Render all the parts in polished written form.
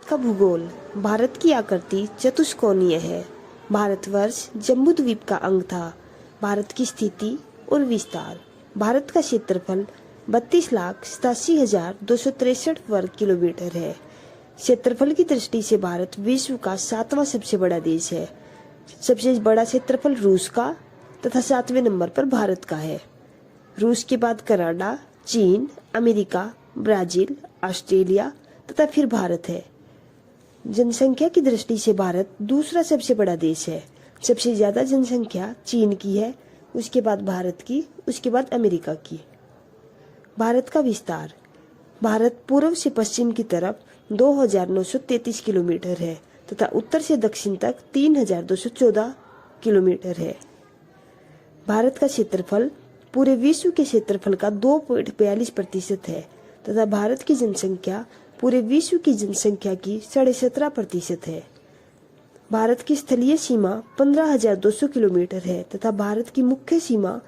का भूगोल। भारत की आकृति चतुष्कोणीय है। भारतवर्ष जम्बूद्वीप का अंग था। भारत की स्थिति और विस्तार। भारत का क्षेत्रफल 32,87,263 वर्ग किलोमीटर है। क्षेत्रफल की दृष्टि से भारत विश्व का 7वां सबसे बड़ा देश है। सबसे बड़ा क्षेत्रफल रूस का तथा 7वें नंबर पर भारत का है। रूस के बाद कनाडा, चीन, अमेरिका, ब्राजील, ऑस्ट्रेलिया तथा फिर भारत है। जनसंख्या की दृष्टि से भारत दूसरा सबसे बड़ा देश है। सबसे ज्यादा जनसंख्या चीन की है, उसके बाद भारत की, उसके बाद अमेरिका की। भारत का विस्तार। भारत पूर्व से पश्चिम की तरफ 2,933 किलोमीटर है तथा उत्तर से दक्षिण तक 3,214 किलोमीटर है। भारत का क्षेत्रफल पूरे विश्व के क्षेत्रफल का 2.42% है तथा भारत की जनसंख्या पूरे विश्व की जनसंख्या की 17.5% है। भारत की स्थलीय सीमा 15,200 किलोमीटर है तथा भारत की मुख्य सीमा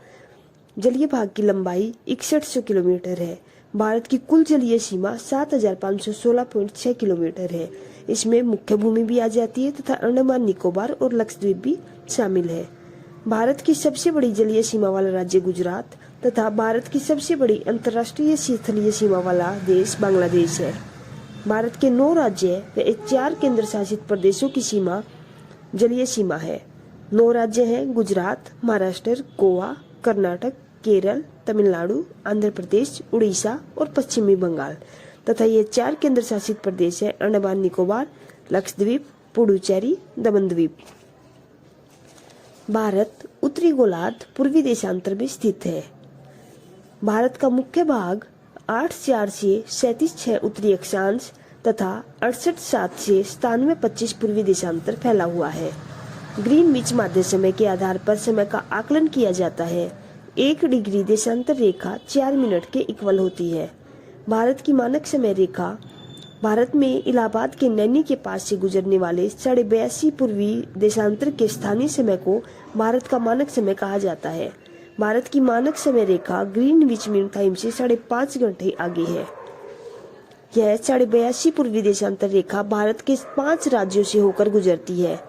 जलीय भाग की लंबाई 6100 किलोमीटर है। भारत की कुल जलीय सीमा 7,516.6 किलोमीटर है। इसमें मुख्य भूमि भी आ जाती है तथा अंडमान निकोबार और लक्षद्वीप भी शामिल है। भारत की सबसे बड़ी जलीय सीमा वाला राज्य गुजरात तथा भारत की सबसे बड़ी अंतर्राष्ट्रीय स्थलीय सीमा वाला देश बांग्लादेश है। भारत के 9 राज्य व 4 केंद्र शासित प्रदेशों की सीमा जलीय सीमा है। 9 राज्य हैं गुजरात, महाराष्ट्र, गोवा, कर्नाटक, केरल, तमिलनाडु, आंध्र प्रदेश, उड़ीसा और पश्चिमी बंगाल तथा ये 4 केंद्र शासित प्रदेश है अंडमान निकोबार, लक्षद्वीप, पुडुचेरी, दमन द्वीप। भारत उत्तरी गोलार्ध पूर्वी देशांतर में स्थित है। भारत का मुख्य भाग 8/4 से 37/6 उत्तरी अक्षांश तथा 68/7 से 97/25 पूर्वी देशांतर फैला हुआ है। ग्रीनविच माध्य समय के आधार पर समय का आकलन किया जाता है। 1 डिग्री देशांतर रेखा 4 मिनट के इक्वल होती है। भारत की मानक समय रेखा भारत में इलाहाबाद के नैनी के पास से गुजरने वाले 82.5 पूर्वी देशांतर के स्थानीय समय को भारत का मानक समय कहा जाता है। भारत की मानक समय रेखा ग्रीनविच मीन टाइम से 5.5 घंटे आगे है। यह 82.5 पूर्वी देशांतर रेखा भारत के 5 राज्यों से होकर गुजरती है।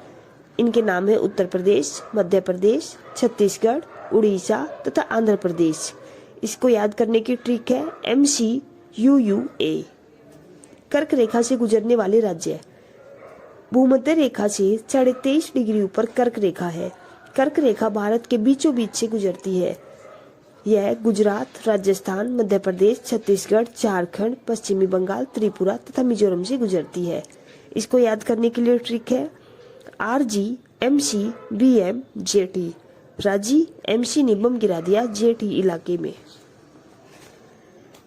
इनके नाम है उत्तर प्रदेश, मध्य प्रदेश, छत्तीसगढ़, उड़ीसा तथा आंध्र प्रदेश। इसको याद करने की ट्रिक है MCUUA। कर्क रेखा से गुजरने वाले राज्य। भूमध्य रेखा से 23.5 डिग्री ऊपर कर्क रेखा है। कर्क रेखा भारत के बीचों बीच से गुजरती है। यह गुजरात, राजस्थान, मध्य प्रदेश, छत्तीसगढ़, झारखंड, पश्चिमी बंगाल, त्रिपुरा तथा मिजोरम से गुजरती है। इसको याद करने के लिए ट्रिक है RGMCBMJT। राजी MC ने बम गिरा दिया JT इलाके में।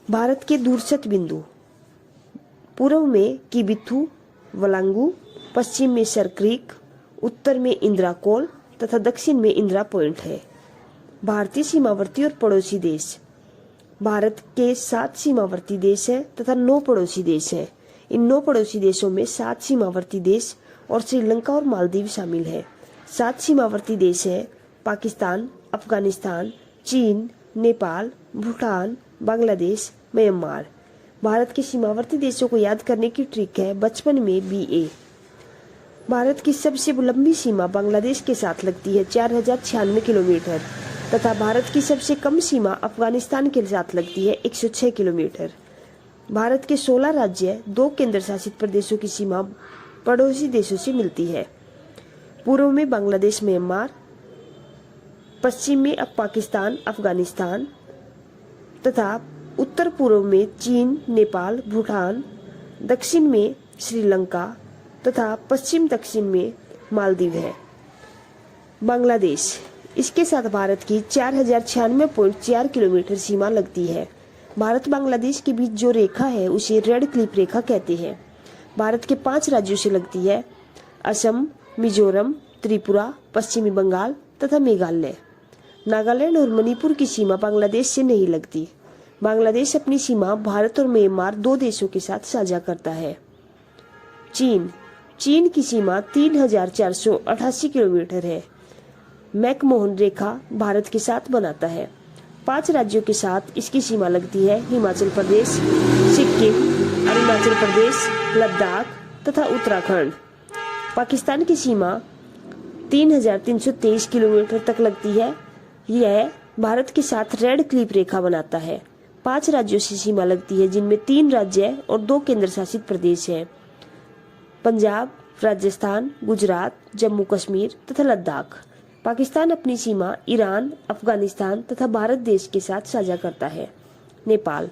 भारत के दूरस्थ बिंदु। पूर्व में किबिथु, वलांगू, पश्चिम में सरक्रीक, उत्तर में इंदिरा कोल तथा दक्षिण में इंदिरा पॉइंट है। भारतीय सीमावर्ती और पड़ोसी देश। भारत के 7 सीमावर्ती देश हैं तथा 9 पड़ोसी देश हैं। इन 9 पड़ोसी देशों में 7 सीमावर्ती देश और श्रीलंका और मालदीव शामिल है। 7 सीमावर्ती देश हैं पाकिस्तान, अफगानिस्तान, चीन, नेपाल, भूटान, बांग्लादेश, म्यांमार। भारत के सीमावर्ती देशों को याद करने की ट्रिक है बचपन में BA। भारत की सबसे लंबी सीमा बांग्लादेश के साथ लगती है 4,096 किलोमीटर तथा भारत की सबसे कम सीमा अफगानिस्तान के साथ लगती है 106 किलोमीटर। भारत के 16 राज्य, 2 केंद्र शासित प्रदेशों की सीमा पड़ोसी देशों से मिलती है। पूर्व में बांग्लादेश, म्यांमार, पश्चिम में पाकिस्तान, अफगानिस्तान तथा उत्तर पूर्व में चीन, नेपाल, भूटान, दक्षिण में श्रीलंका तथा पश्चिम दक्षिण में मालदीव है। बांग्लादेश, इसके साथ भारत की 4,096.4 किलोमीटर सीमा लगती है। भारत बांग्लादेश के बीच जो रेखा है उसे रेड क्लिप रेखा कहते हैं। भारत के 5 राज्यों से लगती है असम, मिजोरम, त्रिपुरा, पश्चिमी बंगाल तथा मेघालय। नागालैंड और मणिपुर की सीमा बांग्लादेश से नहीं लगती। बांग्लादेश अपनी सीमा भारत और म्यांमार 2 देशों के साथ साझा करता है। चीन की सीमा 3,488 किलोमीटर है। मैकमोहन रेखा भारत के साथ बनाता है। 5 राज्यों के साथ इसकी सीमा लगती है हिमाचल प्रदेश, सिक्किम, अरुणाचल प्रदेश, लद्दाख, तथा उत्तराखंड। पाकिस्तान की सीमा 3,323 किलोमीटर तक लगती है। यह भारत के साथ रेड क्लिप रेखा बनाता है। 5 राज्यों से सीमा लगती है, जिनमें 3 राज्य और 2 केंद्र शासित प्रदेश हैं, पंजाब, राजस्थान, गुजरात, जम्मू कश्मीर तथा लद्दाख। पाकिस्तान अपनी सीमा ईरान, अफगानिस्तान तथा भारत देश के साथ साझा करता है। नेपाल।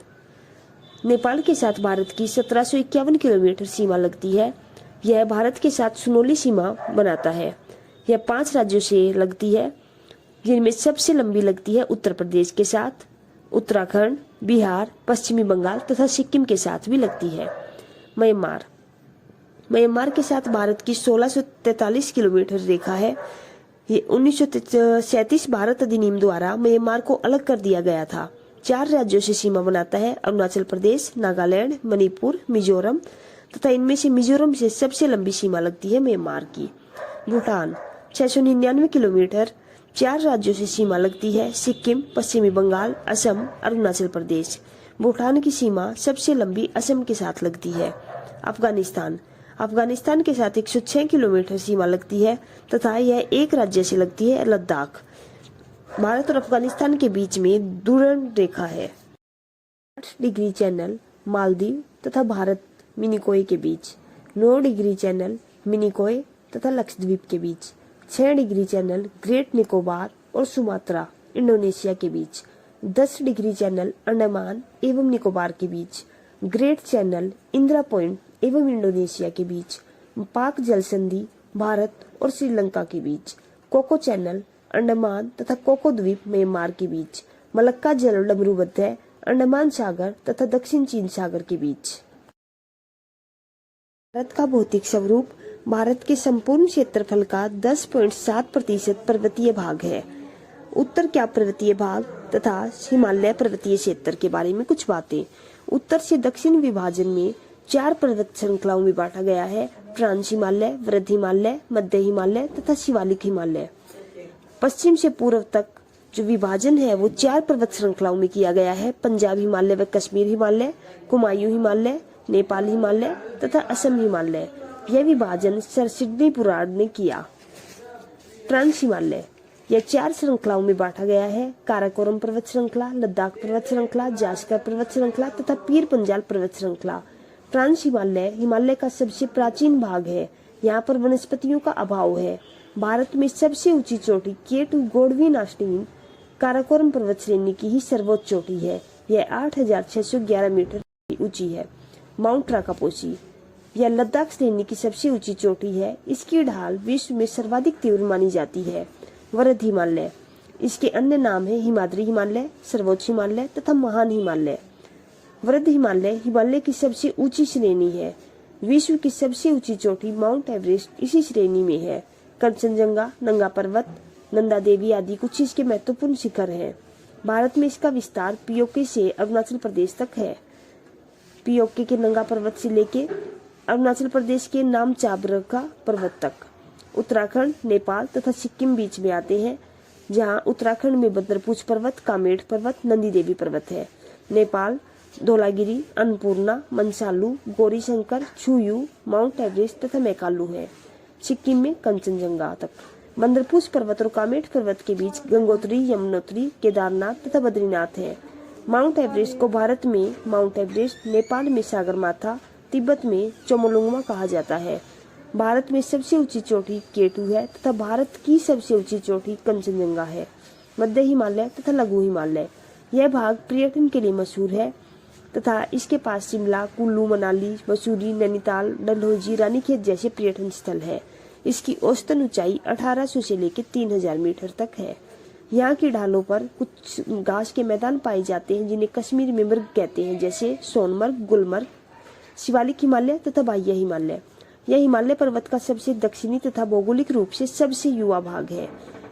नेपाल के साथ भारत की 1751 किलोमीटर सीमा लगती है। यह भारत के साथ सुनौली सीमा बनाता है। यह 5 राज्यों से लगती है, जिनमें सबसे लंबी लगती है उत्तर प्रदेश के साथ, उत्तराखंड, बिहार, पश्चिमी बंगाल तथा सिक्किम के साथ भी लगती है। म्यांमार। म्यांमार के साथ भारत की 1643 किलोमीटर रेखा है। ये 1937 भारत अधिनियम द्वारा म्यांमार को अलग कर दिया गया था। 4 राज्यों से सीमा बनाता है, अरुणाचल प्रदेश, नागालैंड, मणिपुर, मिजोरम तथा इनमें से मिजोरम से सबसे लंबी सीमा लगती है म्यांमार की। भूटान 699 किलोमीटर। 4 राज्यों से सीमा लगती है, सिक्किम, पश्चिमी बंगाल, असम, अरुणाचल प्रदेश। भूटान की सीमा सबसे लंबी असम के साथ लगती है। अफगानिस्तान। अफगानिस्तान के साथ 106 किलोमीटर सीमा लगती है तथा यह एक राज्य से लगती है, लद्दाख। भारत और अफगानिस्तान के बीच में दुर्गम रेखा है। 8 डिग्री चैनल मालदीव तथा भारत मिनिकोय के बीच। 9 डिग्री चैनल मिनिकोय तथा लक्षद्वीप के बीच। 6 डिग्री चैनल ग्रेट निकोबार और सुमात्रा इंडोनेशिया के बीच। 10 डिग्री चैनल अंडमान एवं निकोबार के बीच। ग्रेट चैनल इंदिरा पॉइंट एवं इंडोनेशिया के बीच। पाक जल संधि भारत और श्रीलंका के बीच। कोको चैनल अंडमान तथा कोको द्वीप म्यांमार के बीच। मलक्का जल डमरूबद्ध है अंडमान सागर तथा दक्षिण चीन सागर के बीच। भारत का भौतिक स्वरूप भारत के संपूर्ण क्षेत्रफल का 10.7% पर्वतीय भाग है। उत्तर का पर्वतीय भाग तथा हिमालय पर्वतीय क्षेत्र के बारे में कुछ बातें। उत्तर से दक्षिण विभाजन में 4 पर्वत श्रृंखलाओं में बांटा गया है, ट्रांस हिमालय, वृद्ध हिमालय, मध्य हिमालय तथा शिवालिक हिमालय। पश्चिम से पूर्व तक जो विभाजन है वो 4 पर्वत श्रृंखलाओं में किया गया है, पंजाब हिमालय व कश्मीर हिमालय, कुमायूं हिमालय, नेपाल हिमालय तथा असम हिमालय। यह विभाजन सर सिडनी पुराण ने किया। ट्रांस हिमालय यह 4 श्रृंखलाओं में बांटा गया है, काराकोरम पर्वत श्रृंखला, लद्दाख पर्वत श्रृंखला, जास्कर पर्वत श्रृंखला तथा पीर पंजाल पर्वत श्रृंखला। ट्रांस हिमालय हिमालय का सबसे प्राचीन भाग है। यहाँ पर वनस्पतियों का अभाव है। भारत में सबसे ऊंची चोटी केटू गोडवीन आस्टीन काराकोरम पर्वत श्रेणी की ही सर्वोच्च चोटी है। यह 8,611 मीटर ऊंची है। माउंट राकापोची यह लद्दाख श्रेणी की सबसे ऊंची चोटी है। इसकी ढाल विश्व में सर्वाधिक तीव्र मानी जाती है। वृद्ध हिमालय इसके अन्य नाम है हिमाद्री हिमालय, सर्वोच्च हिमालय तथा महान हिमालय। वृद्ध हिमालय हिमालय की सबसे ऊंची श्रेणी है। विश्व की सबसे ऊंची चोटी माउंट एवरेस्ट इसी श्रेणी में है। कंचनजंगा, नंगा पर्वत, नंदा देवी आदि कुछ इसके महत्वपूर्ण शिखर हैं। भारत में इसका विस्तार पीओके से अरुणाचल प्रदेश तक है। पीओके के नंगा पर्वत से लेके अरुणाचल प्रदेश के नामचाबरका पर्वत तक। उत्तराखंड, नेपाल तथा सिक्किम बीच में आते हैं, जहां उत्तराखंड में बद्रपूछ पर्वत, कामेट पर्वत, नंदी देवी पर्वत है। नेपाल धौलागिरी, अन्नपूर्णा, मनसालू, गौरीशंकर, छुयू, माउंट एवरेस्ट तथा मैकालू है। सिक्किम में कंचनजंगा तक। बंदरपूछ पर्वत और कामेट पर्वत के बीच गंगोत्री, यमुनोत्री, केदारनाथ तथा बद्रीनाथ है। माउंट एवरेस्ट को भारत में माउंट एवरेस्ट, नेपाल में सागरमाथा, तिब्बत में चोमोलुंगमा कहा जाता है। भारत में सबसे ऊंची चोटी केटू है तथा भारत की सबसे ऊंची चोटी कंचनजंगा है। मध्य हिमालय तथा लघु हिमालय यह भाग पर्यटन के लिए मशहूर है तथा इसके पास शिमला, कुल्लू, मनाली, मसूरी, नैनीताल, डलहौजी, रानीखेत जैसे पर्यटन स्थल है। इसकी औसतन ऊंचाई 1800 से लेकर 3000 मीटर तक है। यहाँ की ढालों पर कुछ घास के मैदान पाए जाते हैं, जिन्हें कश्मीर में मृग कहते हैं, जैसे सोनमर्ग, गुलमर्ग, शिवालिक हिमालय तथा बाह्य हिमालय। यह हिमालय पर्वत का सबसे दक्षिणी तथा भौगोलिक रूप से सबसे युवा भाग है।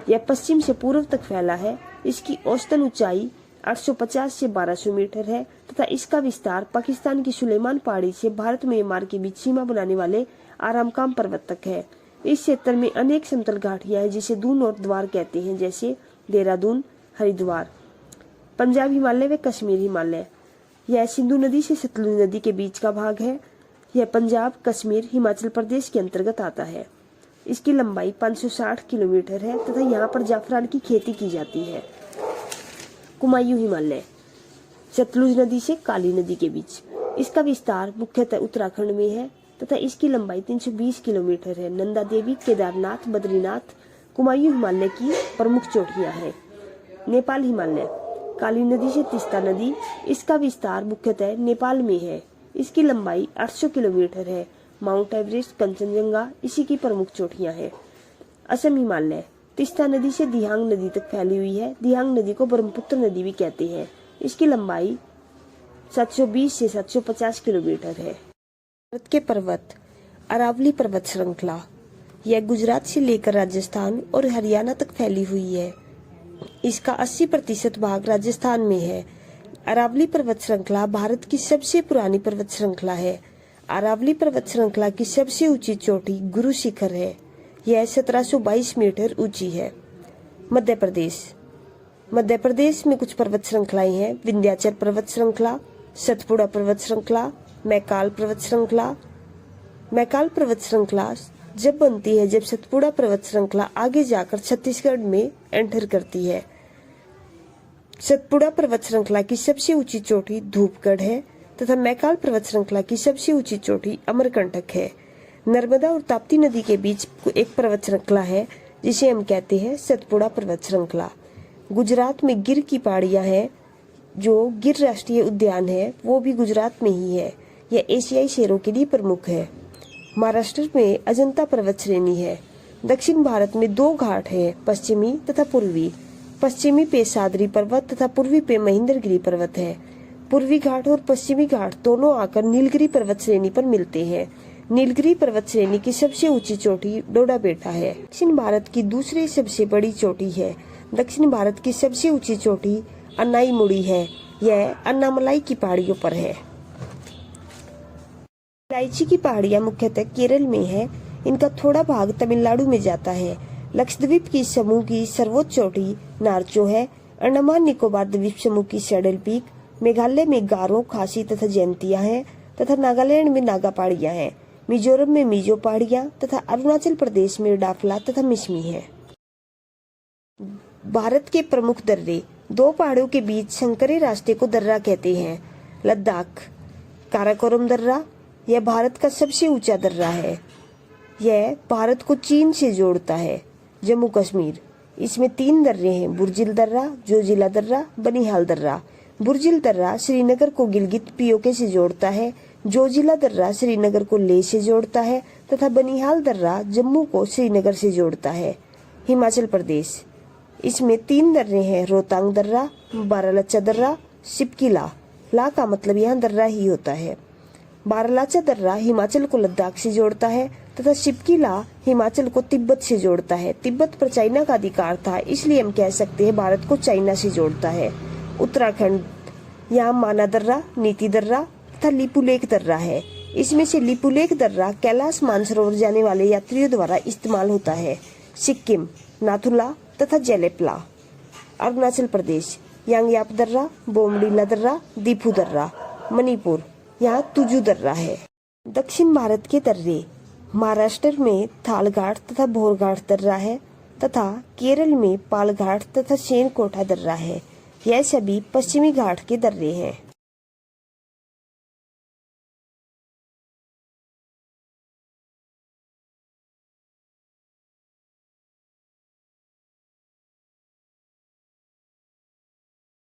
यह पश्चिम से पूर्व तक फैला है। इसकी औसतन ऊंचाई 850 से 1200 मीटर है तथा इसका विस्तार पाकिस्तान की सुलेमान पहाड़ी से भारत म्यांमार के बीच सीमा बनाने वाले आरामकाम पर्वत तक है। इस क्षेत्र में अनेक समतल घाटियां हैं, जिसे दून और द्वार कहते हैं, जैसे देहरादून, हरिद्वार। पंजाब हिमालय व कश्मीर हिमालय यह सिंधु नदी से सतलुज नदी के बीच का भाग है। यह पंजाब, कश्मीर, हिमाचल प्रदेश के अंतर्गत आता है। इसकी लंबाई 560 किलोमीटर है तथा यहाँ पर जाफरान की खेती की जाती है। कुमायूं हिमालय सतलुज नदी से काली नदी के बीच। इसका विस्तार मुख्यतः उत्तराखंड में है तथा इसकी लंबाई 320 किलोमीटर है। नंदा देवी, केदारनाथ, बद्रीनाथ कुमायूं हिमालय की प्रमुख चोटियां हैं। नेपाल हिमालय काली नदी से तीस्ता नदी। इसका विस्तार मुख्यतः नेपाल में है। इसकी लंबाई 800 किलोमीटर है। माउंट एवरेस्ट, कंचनजंगा इसी की प्रमुख चोटियां हैं। असम हिमालय तीस्ता नदी से दिहांग नदी तक फैली हुई है। दिहांग नदी को ब्रह्मपुत्र नदी भी कहते हैं। इसकी लंबाई 720 से 750 किलोमीटर है। भारत के पर्वत अरावली पर्वत श्रृंखला, यह गुजरात से लेकर राजस्थान और हरियाणा तक फैली हुई है। इसका 80% भाग राजस्थान में है। अरावली पर्वत श्रृंखला भारत की सबसे पुरानी पर्वत श्रृंखला है। अरावली पर्वत श्रृंखला की सबसे ऊंची चोटी गुरु शिखर है। यह 1722 मीटर ऊंची है। मध्य प्रदेश में कुछ पर्वत श्रृंखलाएं हैं। विंध्याचल पर्वत श्रृंखला, सतपुड़ा पर्वत श्रृंखला, मैकाल पर्वत श्रृंखला। मैकाल पर्वत श्रृंखला जब बनती है जब सतपुड़ा पर्वत श्रृंखला आगे जाकर छत्तीसगढ़ में एंटर करती है। सतपुड़ा पर्वत श्रृंखला की सबसे ऊंची चोटी धूपगढ़ है तथा मैकाल पर्वत श्रृंखला की सबसे ऊंची चोटी अमरकंटक है। नर्मदा और ताप्ती नदी के बीच एक पर्वत श्रृंखला है जिसे हम कहते हैं सतपुड़ा पर्वत श्रृंखला। गुजरात में गिर की पहाड़ियां हैं। जो गिर राष्ट्रीय उद्यान है वो भी गुजरात में ही है। यह एशियाई शेरों के लिए प्रमुख है। महाराष्ट्र में अजंता पर्वत श्रेणी है। दक्षिण भारत में 2 घाट है, पश्चिमी तथा पूर्वी। पश्चिमी पे सादरी पर्वत तथा पूर्वी पे महेंद्रगिरी पर्वत है। पूर्वी घाट और पश्चिमी घाट दोनों आकर नीलगिरी पर्वत श्रेणी पर मिलते हैं। नीलगिरी पर्वत श्रेणी की सबसे ऊंची चोटी डोडा बेटा है। दक्षिण भारत की दूसरी सबसे बड़ी चोटी है। दक्षिण भारत की सबसे ऊंची चोटी अन्नाईमुड़ी है। यह अन्नामलाई की पहाड़ियों पर है। इलायची की पहाड़ियां मुख्यतः केरल में है। इनका थोड़ा भाग तमिलनाडु में जाता है। लक्षद्वीप की समूह की सर्वोच्च चोटी नारचो है। अंडमान निकोबार द्वीप समूह की सैडल पीक। मेघालय में गारो, खासी तथा जयंतिया हैं तथा नागालैंड में नागा पहाड़ियां हैं। मिजोरम में मिजो पहाड़ियां तथा अरुणाचल प्रदेश में डाफला तथा मिसमी है। भारत के प्रमुख दर्रे 2 पहाड़ों के बीच संकरे रास्ते को दर्रा कहते हैं। लद्दाख काराकोरम दर्रा, यह भारत का सबसे ऊंचा दर्रा है। यह भारत को चीन से जोड़ता है। जम्मू कश्मीर, इसमें 3 दर्रे हैं, बुर्जिल दर्रा, जोजिला दर्रा, बनिहाल दर्रा। बुर्जिल दर्रा श्रीनगर को गिलगित पीओके से जोड़ता है। जोजिला दर्रा श्रीनगर को लेह से जोड़ता है तथा बनिहाल दर्रा जम्मू को श्रीनगर से जोड़ता है। हिमाचल प्रदेश, इसमें 3 दर्रे हैं, रोहतांग दर्रा, बारालाचा दर्रा, सिपकिला। ला का मतलब यहाँ दर्रा ही होता है। बारालाचा दर्रा हिमाचल को लद्दाख से जोड़ता है तथा सिपकिला हिमाचल को तिब्बत से जोड़ता है। तिब्बत पर चाइना का अधिकार था, इसलिए हम कह सकते हैं भारत को चाइना से जोड़ता है। उत्तराखंड, यहाँ माना दर्रा, नीति दर्रा तथा लिपुलेख दर्रा है। इसमें से लिपुलेख दर्रा कैलाश मानसरोवर जाने वाले यात्रियों द्वारा इस्तेमाल होता है। सिक्किम, नाथुला तथा जेलेपला। अरुणाचल प्रदेश, यांगयाप दर्रा, बोमडीला दर्रा, दीफू दर्रा। मणिपुर, यहाँ तुजू दर्रा है। दक्षिण भारत के दर्रे, महाराष्ट्र में थालघाट तथा भोरघाट दर्रा है तथा केरल में पालघाट तथा सेनकोटा दर्रा है। यह सभी पश्चिमी घाट के दर्रे हैं।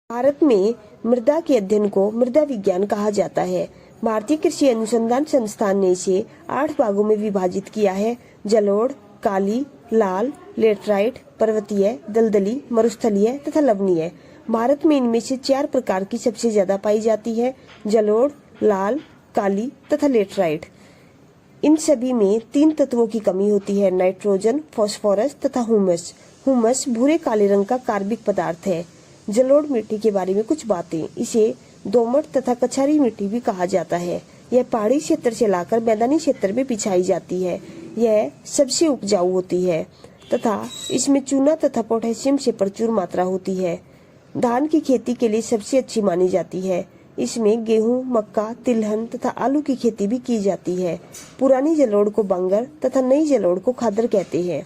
भारत में मृदा के अध्ययन को मृदा विज्ञान कहा जाता है। भारतीय कृषि अनुसंधान संस्थान ने इसे 8 भागों में विभाजित किया है। जलोढ़, काली, लाल, लेटराइट, पर्वतीय, दलदली, मरुस्थलीय तथा लवणीय। भारत में इनमें से 4 प्रकार की सबसे ज्यादा पाई जाती है, जलोढ़, लाल, काली तथा लेटराइट। इन सभी में 3 तत्वों की कमी होती है, नाइट्रोजन, फास्फोरस तथा हुमस। हुमस भूरे काले रंग का कार्बनिक पदार्थ है। जलोढ़ मिट्टी के बारे में कुछ बातें, इसे दोमट तथा कछारी मिट्टी भी कहा जाता है। यह पहाड़ी क्षेत्र से लाकर मैदानी क्षेत्र में बिछाई जाती है। यह सबसे उपजाऊ होती है तथा इसमें चूना तथा पोटेशियम से प्रचुर मात्रा होती है। धान की खेती के लिए सबसे अच्छी मानी जाती है। इसमें गेहूं, मक्का, तिलहन तथा आलू की खेती भी की जाती है। पुरानी जलोढ़ को बंगर तथा नई जलोढ़ को खादर कहते हैं।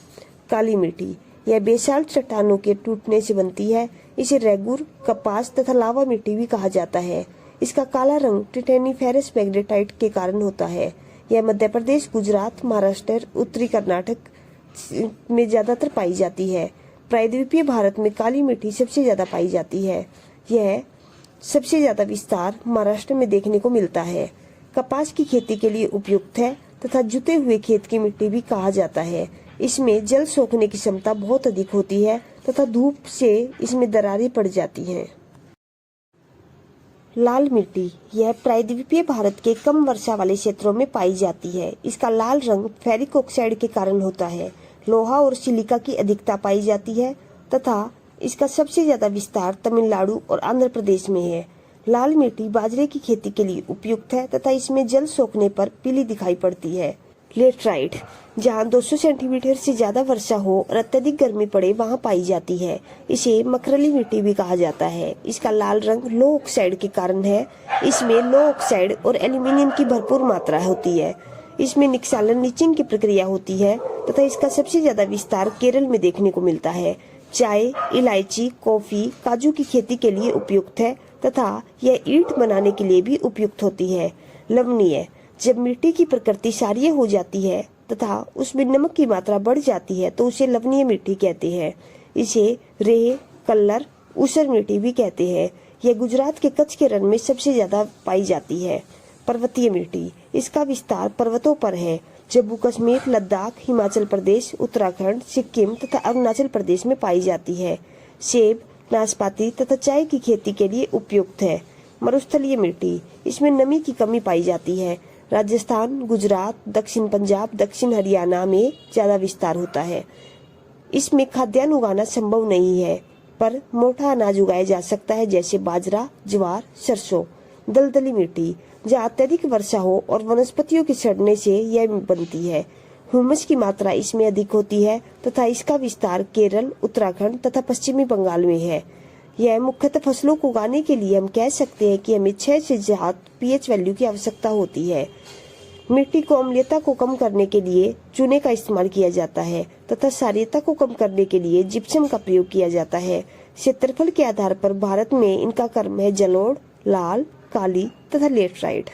काली मिट्टी, यह बेसाल्ट चट्टानों के टूटने से बनती है। इसे रेगुर, कपास तथा लावा मिट्टी भी कहा जाता है। इसका काला रंग टिटेनिफेरस मैग्नेटाइट के कारण होता है। यह मध्य प्रदेश, गुजरात, महाराष्ट्र, उत्तरी कर्नाटक में ज्यादातर पाई जाती है। प्रायद्वीपीय भारत में काली मिट्टी सबसे ज्यादा पाई जाती है। यह सबसे ज्यादा विस्तार महाराष्ट्र में देखने को मिलता है। कपास की खेती के लिए उपयुक्त है तथा जुते हुए खेत की मिट्टी भी कहा जाता है। इसमें जल सोखने की क्षमता बहुत अधिक होती है तथा धूप से इसमें दरारें पड़ जाती हैं। लाल मिट्टी, यह प्रायद्वीपीय भारत के कम वर्षा वाले क्षेत्रों में पाई जाती है। इसका लाल रंग फेरिक ऑक्साइड के कारण होता है। लोहा और सिलिका की अधिकता पाई जाती है तथा इसका सबसे ज्यादा विस्तार तमिलनाडु और आंध्र प्रदेश में है। लाल मिट्टी बाजरे की खेती के लिए उपयुक्त है तथा इसमें जल सोखने पर पीली दिखाई पड़ती है। लेटराइट, जहाँ 200 सेंटीमीटर से ज्यादा वर्षा हो और अत्यधिक गर्मी पड़े वहाँ पाई जाती है। इसे मखरली मिट्टी भी कहा जाता है। इसका लाल रंग लो ऑक्साइड के कारण है। इसमें लो ऑक्साइड और एल्यूमिनियम की भरपूर मात्रा होती है। इसमें निक्षालन नीचिंग की प्रक्रिया होती है तथा इसका सबसे ज्यादा विस्तार केरल में देखने को मिलता है। चाय, इलायची, कॉफी, काजू की खेती के लिए उपयुक्त है तथा यह ईंट बनाने के लिए भी उपयुक्त होती है। लवणीय, जब मिट्टी की प्रकृति क्षारीय हो जाती है तथा उसमें नमक की मात्रा बढ़ जाती है तो उसे लवणीय मिट्टी कहते हैं। इसे रेह, कल्लर, ऊसर मिट्टी भी कहते हैं। यह गुजरात के कच्छ के रण में सबसे ज्यादा पाई जाती है। पर्वतीय मिट्टी, इसका विस्तार पर्वतों पर है। जम्मू कश्मीर, लद्दाख, हिमाचल प्रदेश, उत्तराखंड, सिक्किम तथा अरुणाचल प्रदेश में पाई जाती है। सेब, नाशपाती तथा चाय की खेती के लिए उपयुक्त है। मरुस्थलीय मिट्टी, इसमें नमी की कमी पाई जाती है। राजस्थान, गुजरात, दक्षिण पंजाब, दक्षिण हरियाणा में ज्यादा विस्तार होता है। इसमें खाद्यान्न उगाना संभव नहीं है पर मोटा अनाज उगाया जा सकता है जैसे बाजरा, ज्वार, सरसों। दलदली मिट्टी, जहाँ अत्यधिक वर्षा हो और वनस्पतियों के सड़ने से यह बनती है। ह्यूमस की मात्रा इसमें अधिक होती है तथा इसका विस्तार केरल, उत्तराखंड तथा पश्चिमी बंगाल में है। यह मुख्यतः फसलों को उगाने के लिए हम कह सकते हैं कि हमें 6 से 7 पीएच वैल्यू की आवश्यकता होती है। मिट्टी को अम्लीयता को कम करने के लिए चूने का इस्तेमाल किया जाता है तथा क्षारीयता को कम करने के लिए जिप्सम का प्रयोग किया जाता है। क्षेत्रफल के आधार पर भारत में इनका क्रम है जलोढ़, लाल, काली तथा लेटराइट।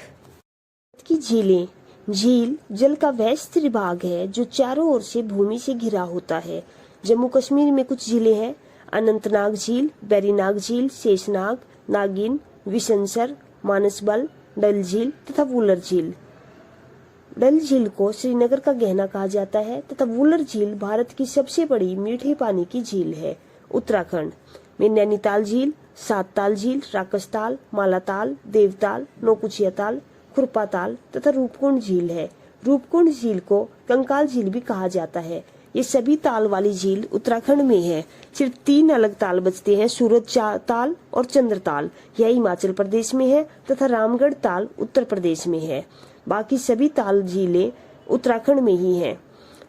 की झीलें, झील जल का वह स्थिर भाग है जो चारों ओर से भूमि से घिरा होता है। जम्मू कश्मीर में कुछ झीलें हैं: अनंतनाग झील, बैरीनाग झील, शेषनाग, नागिन, विशनसर, मानसबल, डल झील तथा वुलर झील। डल झील को श्रीनगर का गहना कहा जाता है तथा वुलर झील भारत की सबसे बड़ी मीठे पानी की झील है। उत्तराखंड में नैनीताल झील, सातताल झील, राकसताल, मालाताल, देवताल, नौकुचिया ताल, खुरपा ताल तथा रूपकुंड झील है। रूपकुंड झील को कंकाल झील भी कहा जाता है। ये सभी ताल वाली झील उत्तराखंड में है। सिर्फ 3 अलग ताल बचते हैं: सूरज ताल और चंद्र ताल, यह हिमाचल प्रदेश में है तथा रामगढ़ ताल उत्तर प्रदेश में है। बाकी सभी ताल झीलें उत्तराखंड में ही हैं।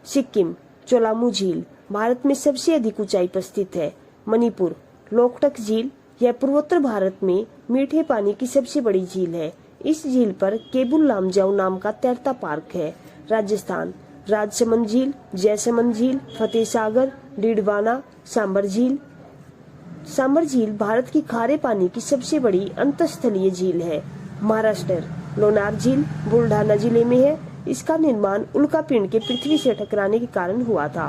सिक्किम, चोलामू झील भारत में सबसे अधिक ऊंचाई पर स्थित है। मणिपुर, लोकटक झील, यह पूर्वोत्तर भारत में मीठे पानी की सबसे बड़ी झील है। इस झील पर केबुल लामजाऊ नाम का तैरता पार्क है। राजस्थान, राजसमंद झील, जयसमंद झील, फतेह सागर, डीडवाना, सांबर झील। सांबर झील भारत की खारे पानी की सबसे बड़ी अंतःस्थलीय झील है। महाराष्ट्र, लोनार झील बुल्ढाना जिले में है। इसका निर्माण उल्का पिंड के पृथ्वी से टकराने के कारण हुआ था।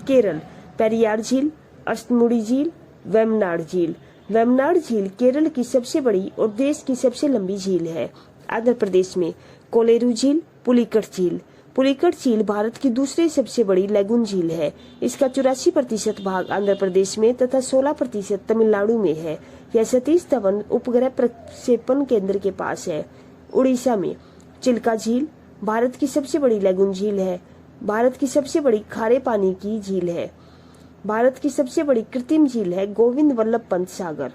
केरल, पेरियार झील, अष्टमुड़ी झील, वेमनाड झील। वेमनाड झील केरल की सबसे बड़ी और देश की सबसे लंबी झील है। आंध्र प्रदेश में कोलेरू झील, पुलिकट झील। पुलिकट झील भारत की दूसरी सबसे बड़ी लैगून झील है। इसका 84% भाग आंध्र प्रदेश में तथा 16% तमिलनाडु में है। यह सतीश धवन उपग्रह प्रक्षेपण केंद्र के पास है। उड़ीसा में चिल्का झील भारत की सबसे बड़ी लैगून झील है। भारत की सबसे बड़ी खारे पानी की झील है। भारत की सबसे बड़ी कृत्रिम झील है गोविंद वल्लभ पंत सागर।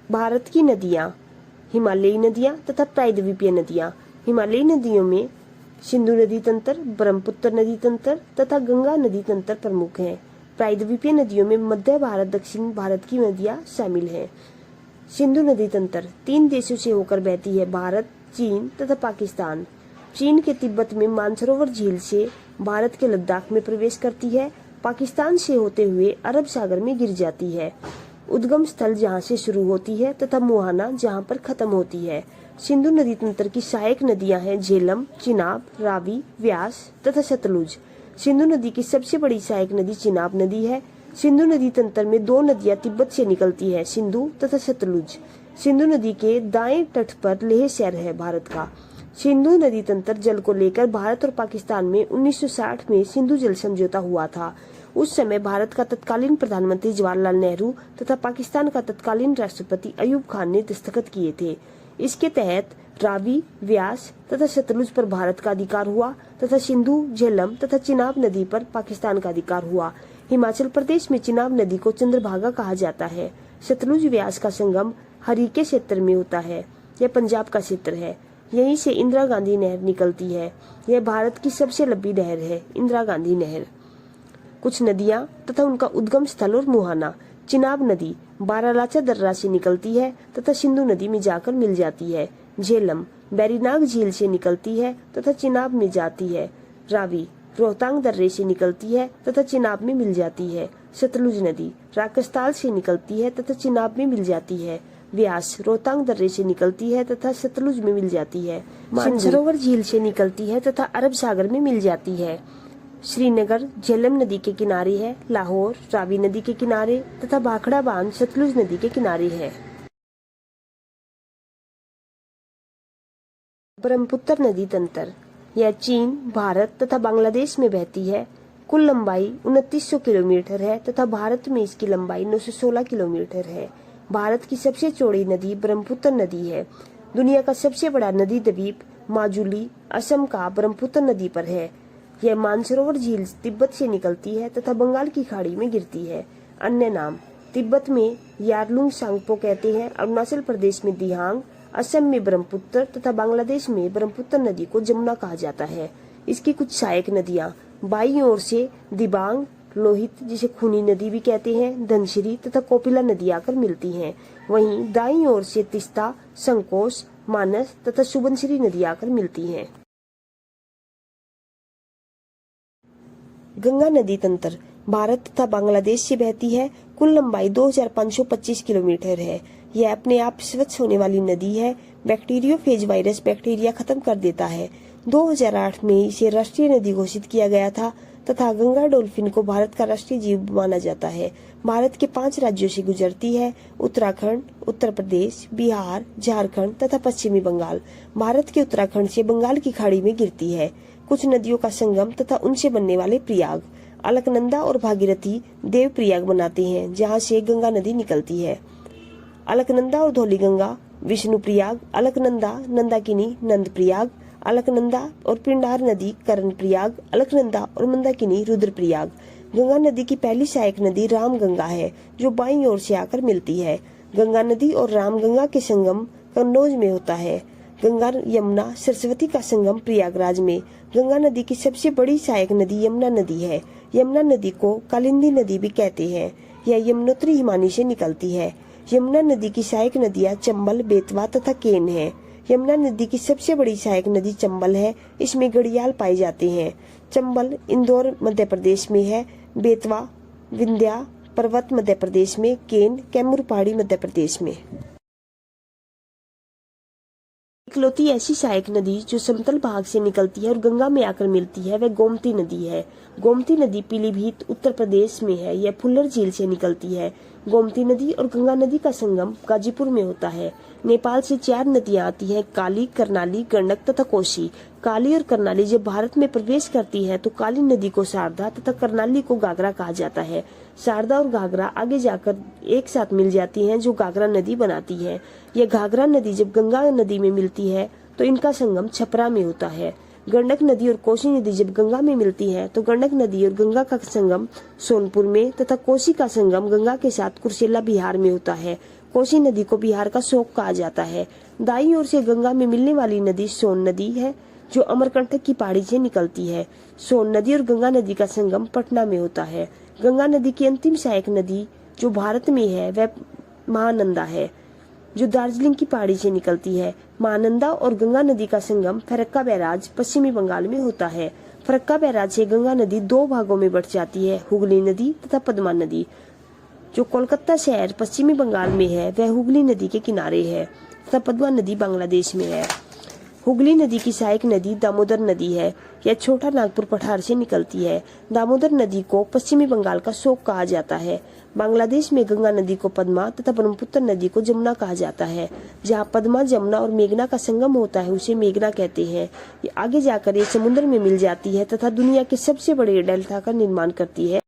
भारत की नदियां, हिमालयी नदियां तथा प्रायद्वीपीय नदियां। हिमालयी नदियों में सिंधु नदी तंत्र, ब्रह्मपुत्र नदी तंत्र तथा गंगा नदी तंत्र प्रमुख हैं। प्रायद्वीपीय नदियों में मध्य भारत, दक्षिण भारत की नदियां शामिल हैं। सिंधु नदी तंत्र 3 देशों से होकर बहती है, भारत, चीन तथा पाकिस्तान। चीन के तिब्बत में मानसरोवर झील से भारत के लद्दाख में प्रवेश करती है, पाकिस्तान से होते हुए अरब सागर में गिर जाती है। उद्गम स्थल जहाँ से शुरू होती है तथा मुहाना जहाँ पर खत्म होती है। सिंधु नदी तंत्र की सहायक नदियां हैं झेलम, चिनाब, रावी, व्यास तथा सतलुज। सिंधु नदी की सबसे बड़ी सहायक नदी चिनाब नदी है। सिंधु नदी तंत्र में 2 नदियां तिब्बत से निकलती है, सिंधु तथा सतलुज। सिंधु नदी के दाएं तट पर लेह शहर है भारत का। सिंधु नदी तंत्र जल को लेकर भारत और पाकिस्तान में 1960 में सिंधु जल समझौता हुआ था। उस समय भारत का तत्कालीन प्रधानमंत्री जवाहरलाल नेहरू तथा पाकिस्तान का तत्कालीन राष्ट्रपति अयूब खान ने दस्तखत किए थे। इसके तहत रावी, व्यास तथा सतलुज पर भारत का अधिकार हुआ तथा सिंधु, झेलम तथा चिनाब नदी पर पाकिस्तान का अधिकार हुआ। हिमाचल प्रदेश में चिनाब नदी को चंद्रभागा कहा जाता है। सतलुज व्यास का संगम हरीके क्षेत्र में होता है। यह पंजाब का क्षेत्र है। यहीं से इंदिरा गांधी नहर निकलती है। यह भारत की सबसे लंबी नहर है, इंदिरा गांधी नहर। कुछ नदियां तथा उनका उद्गम स्थल और मुहाना। चिनाब नदी बारालाचा दर्रा से निकलती है तथा सिंधु नदी में जाकर मिल जाती है। झेलम बैरीनाग झील से निकलती है तथा चिनाब में जाती है। रावी रोहतांग दर्रे से निकलती है तथा चिनाब में मिल जाती है। सतलुज नदी राकस्ताल से निकलती है तथा चिनाब में मिल जाती है। व्यास रोहतांग दर्रे से निकलती है तथा सतलुज में मिल जाती है। मानसरोवर झील से निकलती है तथा अरब सागर में मिल जाती है। श्रीनगर झेलम नदी के किनारे है। लाहौर रावी नदी के किनारे तथा भाखड़ा बांध सतलुज नदी के किनारे है। ब्रह्मपुत्र नदी तंत्र यह चीन, भारत तथा बांग्लादेश में बहती है। कुल लंबाई 2900 किलोमीटर है तथा भारत में इसकी लंबाई 916 किलोमीटर है। भारत की सबसे चौड़ी नदी ब्रह्मपुत्र नदी है। दुनिया का सबसे बड़ा नदी द्वीप माजुली असम का ब्रह्मपुत्र नदी पर है। यह मानसरोवर झील तिब्बत से निकलती है तथा बंगाल की खाड़ी में गिरती है। अन्य नाम तिब्बत में यारलुंग सांगपो कहते हैं, अरुणाचल प्रदेश में दिहांग, असम में ब्रह्मपुत्र तथा बांग्लादेश में ब्रह्मपुत्र नदी को जमुना कहा जाता है। इसकी कुछ सहायक नदियां बाईं ओर से दिबांग, लोहित जिसे खूनी नदी भी कहते हैं, धनसिरी तथा कोपिला नदी आकर मिलती हैं। वहीं दाईं ओर से तिस्ता, संकोश, मानस तथा सुबनसिरी नदी आकर मिलती हैं। गंगा नदी तंत्र भारत तथा बांग्लादेश से बहती है। कुल लंबाई 2525 किलोमीटर है। यह अपने आप स्वच्छ होने वाली नदी है। बैक्टीरियोफेज वायरस बैक्टीरिया खत्म कर देता है। 2008 में इसे राष्ट्रीय नदी घोषित किया गया था तथा गंगा डॉल्फिन को भारत का राष्ट्रीय जीव माना जाता है। भारत के 5 राज्यों से गुजरती है, उत्तराखंड, उत्तर प्रदेश, बिहार, झारखंड तथा पश्चिमी बंगाल। भारत के उत्तराखंड से बंगाल की खाड़ी में गिरती है। कुछ नदियों का संगम तथा उनसे बनने वाले प्रयाग अलकनंदा और भागीरथी देव प्रयाग बनाते हैं, जहाँ से गंगा नदी निकलती है। अलकनंदा और धौली गंगा विष्णु प्रयाग, अलकनंदा नंदाकिनी नंद प्रयाग, अलकनंदा और पिंडार नदी करण प्रयाग, अलकनंदा और मंदाकिनी रुद्र प्रयाग। गंगा नदी की पहली सहायक नदी राम गंगा है, जो बाईं ओर से आकर मिलती है। गंगा नदी और राम गंगा के संगम कन्नौज में होता है। गंगा यमुना सरस्वती का संगम प्रयागराज में। गंगा नदी की सबसे बड़ी सहायक नदी यमुना नदी है। यमुना नदी को कालिंदी नदी भी कहते हैं। यह यमुनोत्री हिमानी से निकलती है। यमुना नदी की सहायक नदियां चंबल, बेतवा तथा केन है। यमुना नदी की सबसे बड़ी सहायक नदी चंबल है। इसमें घड़ियाल पाए जाते हैं। चंबल इंदौर मध्य प्रदेश में है। बेतवा विंध्या पर्वत मध्य प्रदेश में, केन कैमूर पहाड़ी मध्य प्रदेश में। इकलौती ऐसी सहायक नदी जो समतल भाग से निकलती है और गंगा में आकर मिलती है वह गोमती नदी है। गोमती नदी पीलीभीत उत्तर प्रदेश में है। यह फुल्लर झील से निकलती है। गोमती नदी और गंगा नदी का संगम गाजीपुर में होता है। नेपाल से 4 नदियां आती हैं, काली, करनाली, गंडक तथा कोसी। काली और करनाली जब भारत में प्रवेश करती है तो काली नदी को शारदा तथा करनाली को घाघरा कहा जाता है। शारदा और घाघरा आगे जाकर एक साथ मिल जाती हैं, जो घाघरा नदी बनाती है। यह घाघरा नदी जब गंगा नदी में मिलती है तो इनका संगम छपरा में होता है। गंडक नदी और कोसी नदी जब गंगा में मिलती है तो गंडक नदी और गंगा का संगम सोनपुर में तथा कोसी का संगम गंगा के साथ कुर्सेला बिहार में होता है। कोसी नदी को बिहार का शोक कहा जाता है। दाईं ओर से गंगा में मिलने वाली नदी सोन नदी है, जो अमरकंटक की पहाड़ी से निकलती है। सोन नदी और गंगा नदी का संगम पटना में होता है। गंगा नदी की अंतिम सहायक नदी जो भारत में है वह महानंदा है, जो दार्जिलिंग की पहाड़ी से निकलती है। महानंदा और गंगा नदी का संगम फरक्का बैराज पश्चिमी बंगाल में होता है। फरक्का बैराज से गंगा नदी दो भागों में बट जाती है, हुगली नदी तथा पद्मा नदी। जो कोलकाता शहर पश्चिमी बंगाल में है वह हुगली नदी के किनारे है तथा पद्मा नदी बांग्लादेश में है। हुगली नदी की सहायक नदी दामोदर नदी है। यह छोटा नागपुर पठार से निकलती है। दामोदर नदी को पश्चिमी बंगाल का शोक कहा जाता है। बांग्लादेश में गंगा नदी को पद्मा तथा ब्रह्मपुत्र नदी को जमुना कहा जाता है। जहाँ पद्मा, जमुना और मेघना का संगम होता है उसे मेघना कहते हैं। ये आगे जाकर ये समुद्र में मिल जाती है तथा दुनिया के सबसे बड़े डेल्टा का निर्माण करती है।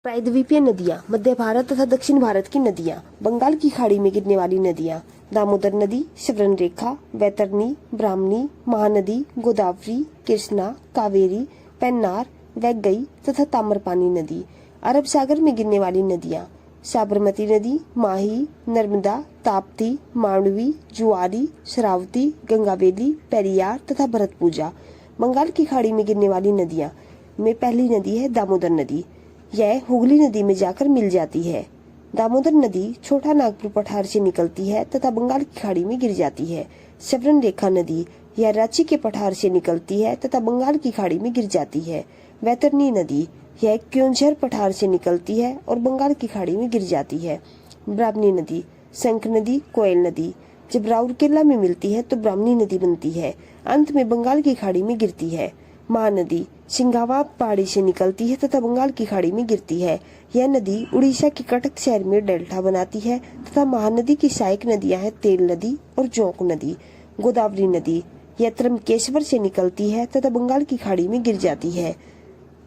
प्रायद्वीपीय नदियाँ, मध्य भारत तथा दक्षिण भारत की नदियाँ, बंगाल की खाड़ी में गिरने वाली नदियाँ, दामोदर नदी, श्रवण रेखा, वैतरणी, ब्राह्मणी, महानदी, गोदावरी, कृष्णा, कावेरी, पेन्नार, वैगई तथा ताम्रपानी नदी। अरब सागर में गिरने वाली नदियाँ, साबरमती नदी, माही, नर्मदा, ताप्ती, मांडवी, जुआरी, शरावती, गंगावेली, पेरियार तथा भरतपूजा। बंगाल की खाड़ी में गिरने वाली नदियाँ में पहली नदी है दामोदर नदी। यह हुगली नदी में जाकर मिल जाती है। दामोदर नदी छोटा नागपुर पठार से निकलती है तथा बंगाल की खाड़ी में गिर जाती है। श्रवण रेखा नदी यह रांची के पठार से निकलती है तथा बंगाल की खाड़ी में गिर जाती है। वैतरणी नदी यह क्योंझर पठार से निकलती है और बंगाल की खाड़ी में गिर जाती है। ब्राह्मणी नदी, शंख नदी, कोयल नदी जब राउरकेला में मिलती है तो ब्राह्मणी नदी बनती है। अंत में बंगाल की खाड़ी में गिरती है। महानदी सिंघावा पहाड़ी से निकलती है तथा बंगाल की खाड़ी में गिरती है। यह नदी उड़ीसा के कटक शहर में डेल्टा बनाती है तथा महानदी की सहायक नदियां हैं तेल नदी और जोंक नदी। गोदावरी नदी यह त्रंबकेश्वर से निकलती है तथा बंगाल की खाड़ी में गिर जाती है।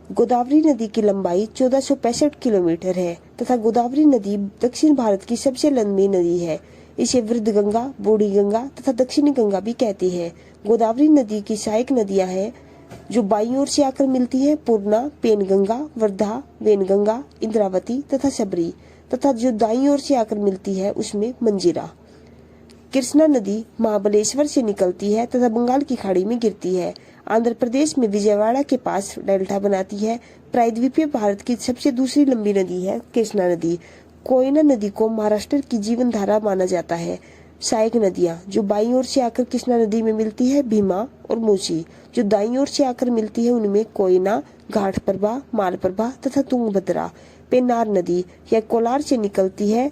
गोदावरी नदी की लंबाई 1465 किलोमीटर है तथा गोदावरी नदी दक्षिण भारत की सबसे लंबी नदी है। इसे वृद्ध गंगा, बूढ़ी गंगा तथा दक्षिणी गंगा भी कहते हैं। गोदावरी नदी की सहायक नदियां हैं जो बाईं ओर से आकर मिलती है, पूर्णा, पेनगंगा, वर्धा, वेनगंगा, इंद्रावती तथा शबरी, तथा जो दाईं ओर से आकर मिलती है उसमें मंजीरा। कृष्णा नदी महाबलेश्वर से निकलती है तथा बंगाल की खाड़ी में गिरती है। आंध्र प्रदेश में विजयवाड़ा के पास डेल्टा बनाती है। प्रायद्वीपीय भारत की सबसे दूसरी लंबी नदी है कृष्णा नदी। कोयना नदी को महाराष्ट्र की जीवन धारा माना जाता है। सहायक नदियाँ जो बाईं ओर से आकर कृष्णा नदी में मिलती है, भीमा और मूसी। जो दाईं ओर से आकर मिलती है उनमें कोयना, घाटप्रभा, मालप्रभा तथा तुंगभद्रा। पेन्नार नदी यह कोलार से निकलती है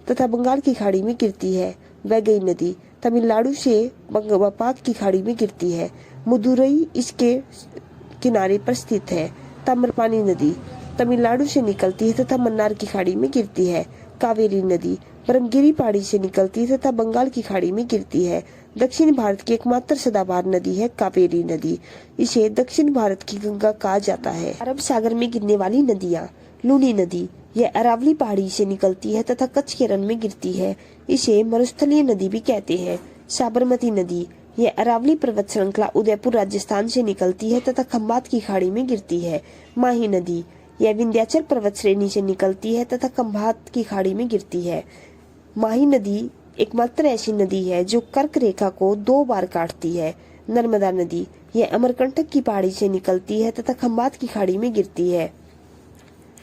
तथा बंगाल की खाड़ी में गिरती है। वैगई नदी तमिलनाडु से बंगाल की खाड़ी में गिरती है। मदुरई इसके किनारे पर स्थित है। ताम्रपानी नदी तमिलनाडु से निकलती है तथा मन्नार की खाड़ी में गिरती है। कावेरी नदी ब्रह्मगिरी पहाड़ी से निकलती है तथा बंगाल की खाड़ी में गिरती है। दक्षिण भारत की एकमात्र सदाबहार नदी है कावेरी नदी। इसे दक्षिण भारत की गंगा कहा जाता है। अरब सागर में गिरने वाली नदियाँ, लूनी नदी यह अरावली पहाड़ी से निकलती है तथा कच्छ के रण में गिरती है। इसे मरुस्थलीय नदी भी कहते हैं। साबरमती नदी यह अरावली पर्वत श्रृंखला उदयपुर राजस्थान से निकलती है तथा खंबात की खाड़ी में गिरती है। माही नदी यह विंध्याचल पर्वत श्रेणी से निकलती है तथा खंबात की खाड़ी में गिरती है। माही नदी एकमात्र ऐसी नदी है जो कर्क रेखा को 2 बार काटती है। नर्मदा नदी यह अमरकंटक की पहाड़ी से निकलती है तथा खंबात की खाड़ी में गिरती है।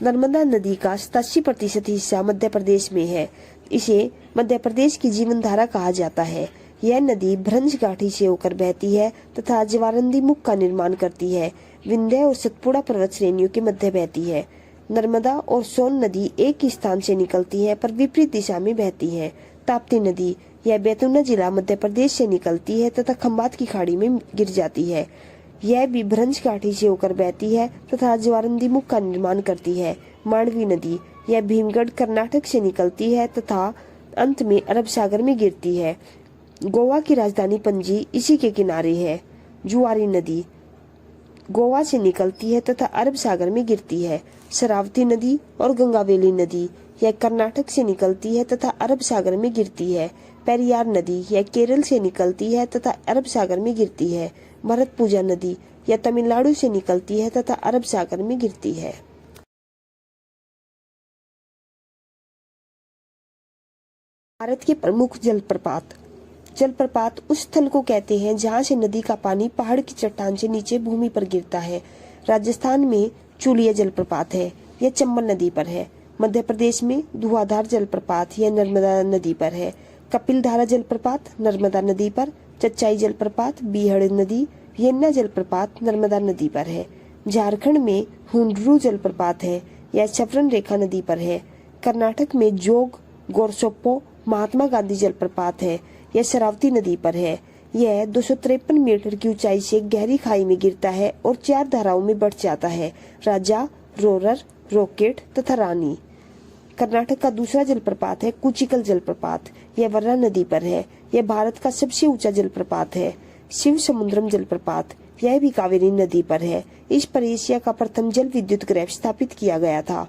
नर्मदा नदी का 87% हिस्सा मध्य प्रदेश में है। इसे मध्य प्रदेश की जीवन धारा कहा जाता है। यह नदी भ्रंश घाटी से होकर बहती है तथा ज्वारंदी मुख का निर्माण करती है। विंध्य और सतपुड़ा पर्वत श्रेणियों के मध्य बहती है। नर्मदा और सोन नदी एक ही स्थान से निकलती है पर विपरीत दिशा में बहती है। ताप्ती नदी यह बैतूल जिला मध्य प्रदेश से निकलती है तथा खंबात की खाड़ी में गिर जाती है। यह भी भ्रंश घाटी से होकर बहती है तथा ज्वारंदी मुख का निर्माण करती है। मांडवी नदी यह भीमगढ़ कर्नाटक से निकलती है तथा अंत में अरब सागर में गिरती है। गोवा की राजधानी पणजी इसी के किनारे है। जुआरी नदी गोवा से निकलती है तथा अरब सागर में गिरती है। शरावती नदी और गंगावेली नदी यह कर्नाटक से निकलती है तथा अरब सागर में गिरती है। पेरियार नदी यह केरल से निकलती है तथा अरब सागर में गिरती है। भरतपूजा नदी यह तमिलनाडु से निकलती है तथा अरब सागर में गिरती है। भारत के प्रमुख जलप्रपात उस स्थल को कहते हैं जहां से नदी का पानी पहाड़ की चट्टान से नीचे भूमि पर गिरता है। राजस्थान में चूलिया जलप्रपात है, यह चंबल नदी पर है। मध्य प्रदेश में धुआंधार जलप्रपात यह नर्मदा नदी पर है। कपिलधारा जलप्रपात नर्मदा नदी पर। चचाई जलप्रपात बीहड़ नदी, यमुना जलप्रपात नर्मदा नदी पर है। झारखंड में हुंडरू जलप्रपात है, यह शबरन रेखा नदी पर है। कर्नाटक में जोग गोरसोप्पो महात्मा गांधी जलप्रपात है, यह शरावती नदी पर है। यह 253 मीटर की ऊंचाई से गहरी खाई में गिरता है और 4 धाराओं में बढ़ जाता है, राजा, रोरर, रॉकेट तथा रानी। कर्नाटक का दूसरा जलप्रपात है कुचिकल जलप्रपात, यह वर्रा नदी पर है। यह भारत का सबसे ऊंचा जलप्रपात है। शिव समुद्रम जलप्रपात, यह भी कावेरी नदी पर है। इस पर एशिया का प्रथम जल विद्युत ग्रह स्थापित किया गया था।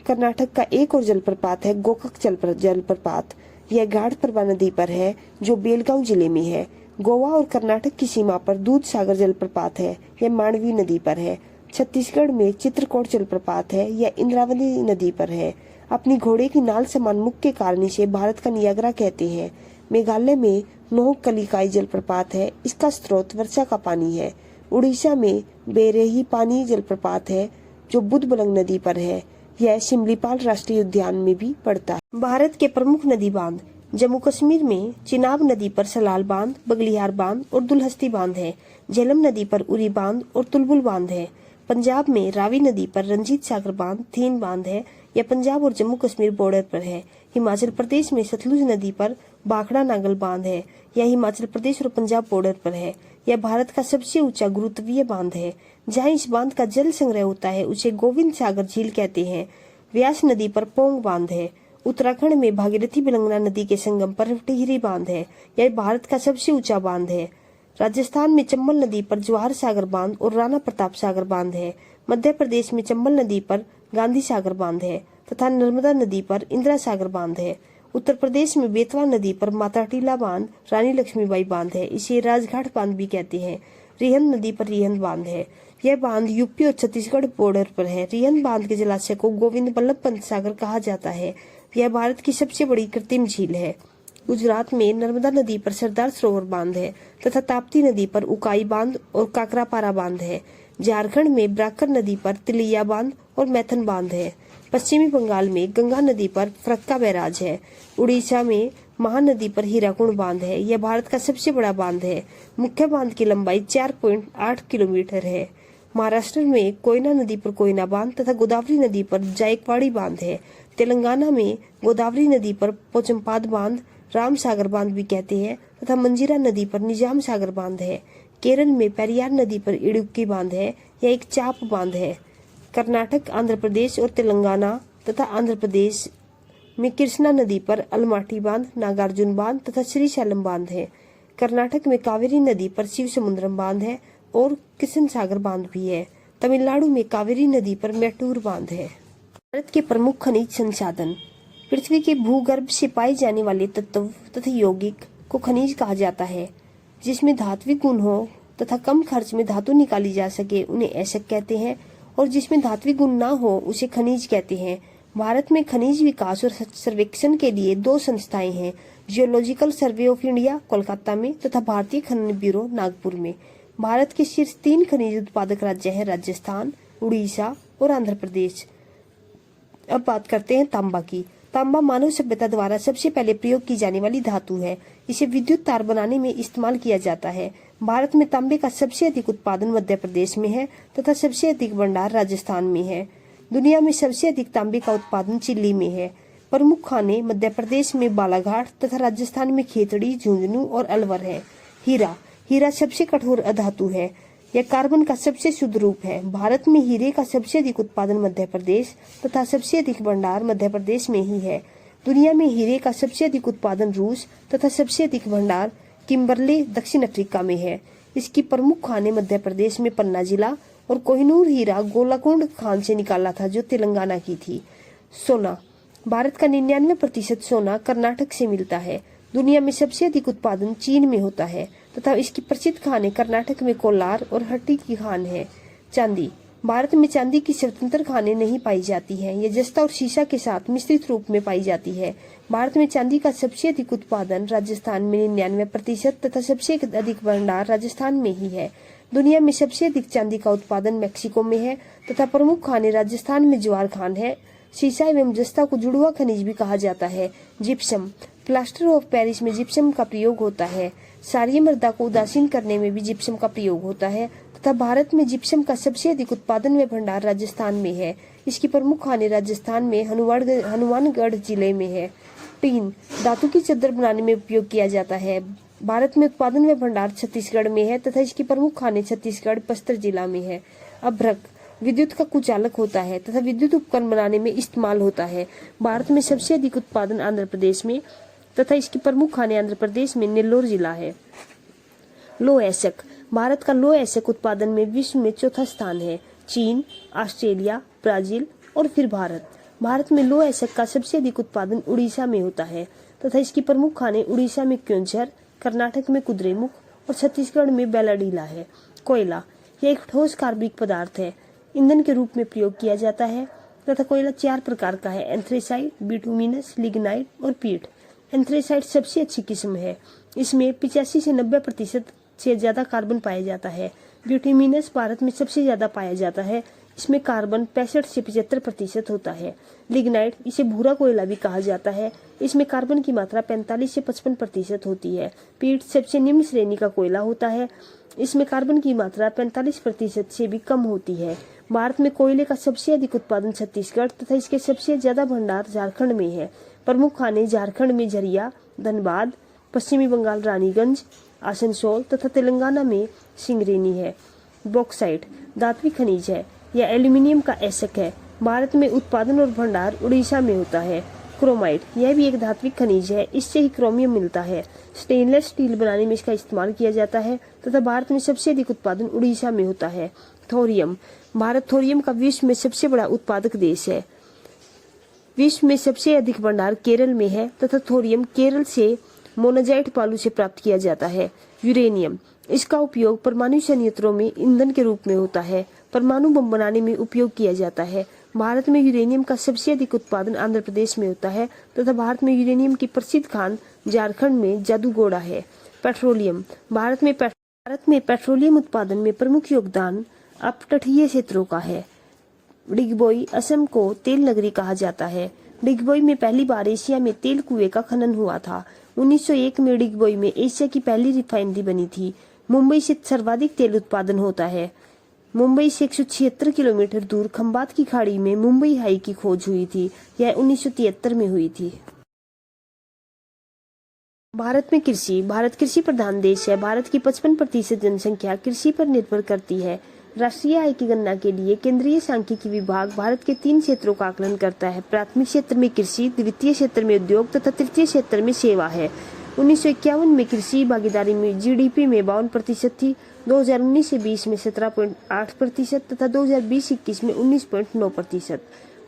कर्नाटक का एक और जलप्रपात है गोकक जलप्रपात, यह घाटप्रभा नदी पर है जो बेलगांव जिले में है। गोवा और कर्नाटक की सीमा पर दूध सागर जलप्रपात है, यह मांडवी नदी पर है। छत्तीसगढ़ में चित्रकोट जलप्रपात है, यह इंद्रावती नदी पर है। अपनी घोड़े की नाल समान मुख के कारण इसे भारत का नियाग्रा कहते हैं। मेघालय में नोहकलिकाई जलप्रपात है, इसका स्रोत वर्षा का पानी है। उड़ीसा में बेरेही पानी जलप्रपात है जो बुधबलंग नदी पर है, यह शिमलीपाल राष्ट्रीय उद्यान में भी पड़ता है। भारत के प्रमुख नदी बांध जम्मू कश्मीर में चिनाब नदी पर सलाल बांध, बगलिहार बांध और दुलहस्ती बांध है। झेलम नदी पर उरी बांध और तुलबुल बांध है। पंजाब में रावी नदी पर रंजीत सागर बांध, थीन बांध है, यह पंजाब और जम्मू कश्मीर बॉर्डर पर है। हिमाचल प्रदेश में सतलुज नदी पर भाखड़ा नांगल बांध है, यह हिमाचल प्रदेश और पंजाब बॉर्डर पर है। यह भारत का सबसे ऊंचा गुरुत्वीय बांध है। जहां इस बांध का जल संग्रह होता है उसे गोविंद सागर झील कहते हैं। व्यास नदी पर पोंग बांध है। उत्तराखंड में भागीरथी बिलंगना नदी के संगम पर टिहरी बांध है, यह भारत का सबसे ऊंचा बांध है। राजस्थान में चंबल नदी पर जवाहर सागर बांध और राणा प्रताप सागर बांध है। मध्य प्रदेश में चंबल नदी पर गांधी सागर बांध है तथा नर्मदा नदी पर इंदिरा सागर बांध है। उत्तर प्रदेश में बेतवा नदी पर माता टीला बांध, रानी लक्ष्मीबाई बांध है, इसे राजघाट बांध भी कहते हैं। रिहंद नदी पर रिहंद बांध है, यह बांध यूपी और छत्तीसगढ़ बॉर्डर पर है। रिहंद बांध के जलाशय को गोविंद बल्लभ पंत सागर कहा जाता है, यह भारत की सबसे बड़ी कृत्रिम झील है। गुजरात में नर्मदा नदी पर सरदार सरोवर बांध है तथा ताप्ती नदी पर उकाई बांध और काकरापारा बांध है। झारखंड में ब्राकर नदी पर तिलिया बांध और मैथन बांध है। पश्चिमी बंगाल में गंगा नदी पर फरक्का बैराज है। उड़ीसा में महानदी पर हीराकुंड बांध है, यह भारत का सबसे बड़ा बांध है। मुख्य बांध की लंबाई 4.8 किलोमीटर है। महाराष्ट्र में कोयना नदी पर कोयना बांध तथा गोदावरी नदी पर जायकवाड़ी बांध है। तेलंगाना में गोदावरी नदी पर पोचमपाद बांध, राम सागर बांध भी कहते हैं तथा मंजीरा नदी पर निजाम सागर बांध है। केरल में पेरियार नदी पर इडुक्की बांध है, यह एक चाप बांध है। कर्नाटक, आंध्र प्रदेश और तेलंगाना तथा आंध्र प्रदेश में कृष्णा नदी पर अलमाटी बांध, नागार्जुन बांध तथा श्रीशैलम बांध है। कर्नाटक में कावेरी नदी पर शिव समुद्रम बांध है और किशन सागर बांध भी है। तमिलनाडु में कावेरी नदी पर मैटूर बांध है। भारत के प्रमुख खनिज संसाधन पृथ्वी के भूगर्भ से पाए जाने वाले तत्व तथा यौगिक को खनिज कहा जाता है। जिसमें धात्विक गुण हो तथा कम खर्च में धातु निकाली जा सके उन्हें ऐसक कहते हैं, और जिसमें धात्विक गुण ना हो उसे खनिज कहते हैं। भारत में खनिज विकास और सर्वेक्षण के लिए 2 संस्थाएं हैं, geological survey of India Kolkata में तथा भारतीय खनन ब्यूरो नागपुर में। भारत के शीर्ष 3 खनिज उत्पादक राज्य हैं राजस्थान, उड़ीसा और आंध्र प्रदेश। अब बात करते हैं तांबा की। तांबा मानव सभ्यता द्वारा सबसे पहले प्रयोग की जाने वाली धातु है। इसे विद्युत तार बनाने में इस्तेमाल किया जाता है। भारत में तांबे का सबसे अधिक उत्पादन मध्य प्रदेश में है तथा सबसे अधिक भंडार राजस्थान में है। दुनिया में सबसे अधिक तांबे का उत्पादन चिल्ली में है। प्रमुख खाने मध्य प्रदेश में बालाघाट तथा राजस्थान में खेतड़ी, झुंझुनू और अलवर है। हीरा सबसे कठोर अधातु है। यह कार्बन का सबसे शुद्ध रूप है। भारत में हीरे का सबसे अधिक उत्पादन मध्य प्रदेश तथा सबसे अधिक भंडार मध्य प्रदेश में ही है। दुनिया में हीरे का सबसे अधिक उत्पादन रूस तथा सबसे अधिक भंडार किम्बरले दक्षिण अफ्रीका में है। इसकी प्रमुख खानें मध्य प्रदेश में पन्ना जिला और कोहिनूर हीरा गोलाकुंड खान से निकाला था जो तेलंगाना की थी। सोना भारत का 99% सोना कर्नाटक से मिलता है। दुनिया में सबसे अधिक उत्पादन चीन में होता है तथा इसकी प्रसिद्ध खानें कर्नाटक में कोलार और हट्टी की खान है। चांदी भारत में चांदी की स्वतंत्र खानें नहीं पाई जाती हैं। ये जस्ता और शीशा के साथ मिश्रित रूप में पाई जाती है। भारत में चांदी का सबसे अधिक उत्पादन राजस्थान में 99% तथा सबसे अधिक भंडार राजस्थान में ही है। दुनिया में सबसे अधिक चांदी का उत्पादन मैक्सिको में है तथा प्रमुख खाने राजस्थान में ज्वार खान है। सीसा एवं जस्ता को जुड़वा खनिज भी कहा जाता है। जिप्सम, प्लास्टर ऑफ पेरिस में जिप्सम का प्रयोग होता है। क्षारीय मृदा को उदासीन करने में भी जिप्सम का प्रयोग होता है तथा भारत में जिप्सम का सबसे अधिक उत्पादन व भंडार राजस्थान में है। इसकी प्रमुख खाने राजस्थान में हनुमानगढ़ जिले में है। टीन, धातु की चादर बनाने में उपयोग किया जाता है। भारत में उत्पादन व भंडार छत्तीसगढ़ में है तथा इसकी प्रमुख खाने छत्तीसगढ़ बस्तर जिला में है। अभ्रक, विद्युत का कुचालक होता है तथा विद्युत उपकरण बनाने में इस्तेमाल होता है। भारत में सबसे अधिक उत्पादन आंध्र प्रदेश में तथा इसकी प्रमुख खाने आंध्र प्रदेश में नेल्लोर जिला है। लौह ऐसक, भारत का लौह ऐसक उत्पादन में विश्व में चौथा स्थान है। चीन, ऑस्ट्रेलिया, ब्राजील और फिर भारत। भारत में लौह ऐसक का सबसे अधिक उत्पादन उड़ीसा में होता है तथा इसकी प्रमुख खाने उड़ीसा में क्योंझर, कर्नाटक में कुद्रेमुख और छत्तीसगढ़ में बेलाडीला है। कोयला, यह एक ठोस कार्बनिक पदार्थ है, ईंधन के रूप में प्रयोग किया जाता है तथा कोयला 4 प्रकार का है: एंथ्रेसाइट, बिटुमिनस, लिग्नाइट और पीट। एंथ्रेसाइट सबसे अच्छी किस्म है, इसमें 85 से 90% से ज्यादा कार्बन पाया जाता है। बिटुमिनस भारत में सबसे ज्यादा पाया जाता है, इसमें कार्बन 65 से 75% होता है। लिग्नाइट, इसे भूरा कोयला भी कहा जाता है, इसमें कार्बन की मात्रा 45 से 55% होती है। पीट सबसे निम्न श्रेणी का कोयला होता है, इसमें कार्बन की मात्रा 45% से भी कम होती है। भारत में कोयले का सबसे अधिक उत्पादन छत्तीसगढ़ तथा इसके सबसे ज्यादा भंडार झारखंड में है। प्रमुख खाने झारखंड में झरिया, धनबाद, पश्चिमी बंगाल रानीगंज, आसनसोल तथा तेलंगाना में सिंगरेनी है। बॉक्साइट, धात्विक खनिज है, यह एल्यूमिनियम का ऐसक है। भारत में उत्पादन और भंडार उड़ीसा में होता है। क्रोमाइट, यह भी एक धात्विक खनिज है, इससे ही क्रोमियम मिलता है। स्टेनलेस स्टील बनाने में इसका इस्तेमाल किया जाता है तथा भारत में सबसे अधिक उत्पादन उड़ीसा में होता है। थोरियम, भारत थोरियम का विश्व में सबसे बड़ा उत्पादक देश है। विश्व में सबसे अधिक भंडार केरल में है तथा थोरियम केरल से मोनाजाइट बालू से प्राप्त किया जाता है। यूरेनियम, इसका उपयोग परमाणु संयंत्रों में ईंधन के रूप में होता है, परमाणु बम बनाने में उपयोग किया जाता है। भारत में यूरेनियम का सबसे अधिक उत्पादन आंध्र प्रदेश में होता है तथा भारत में यूरेनियम की प्रसिद्ध खान झारखंड में जादूगोड़ा है। पेट्रोलियम, भारत में पेट्रोलियम उत्पादन में प्रमुख योगदान अपतटीय क्षेत्रों का है। डिगबोई, असम को तेल नगरी कहा जाता है। डिगबोई में पहली बार एशिया में तेल कुएं का खनन हुआ था। 1901 में डिगबोई में एशिया की पहली रिफाइनरी बनी थी। मुंबई से सर्वाधिक तेल उत्पादन होता है। मुंबई से 176 किलोमीटर दूर खंबात की खाड़ी में मुंबई हाई की खोज हुई थी, यह 1973 में हुई थी। भारत में कृषि, भारत कृषि प्रधान देश है। भारत की 55% जनसंख्या कृषि पर निर्भर करती है। राष्ट्रीय आय की गणना के लिए केंद्रीय सांख्यिकी विभाग भारत के 3 क्षेत्रों का आकलन करता है। प्राथमिक क्षेत्र में कृषि, द्वितीय क्षेत्र में उद्योग तथा तृतीय क्षेत्र में सेवा है। 1951 में कृषि भागीदारी में जीडीपी में 52% थी, 2019 से 20 में 17.8% तथा 2020-21 में 19.9%।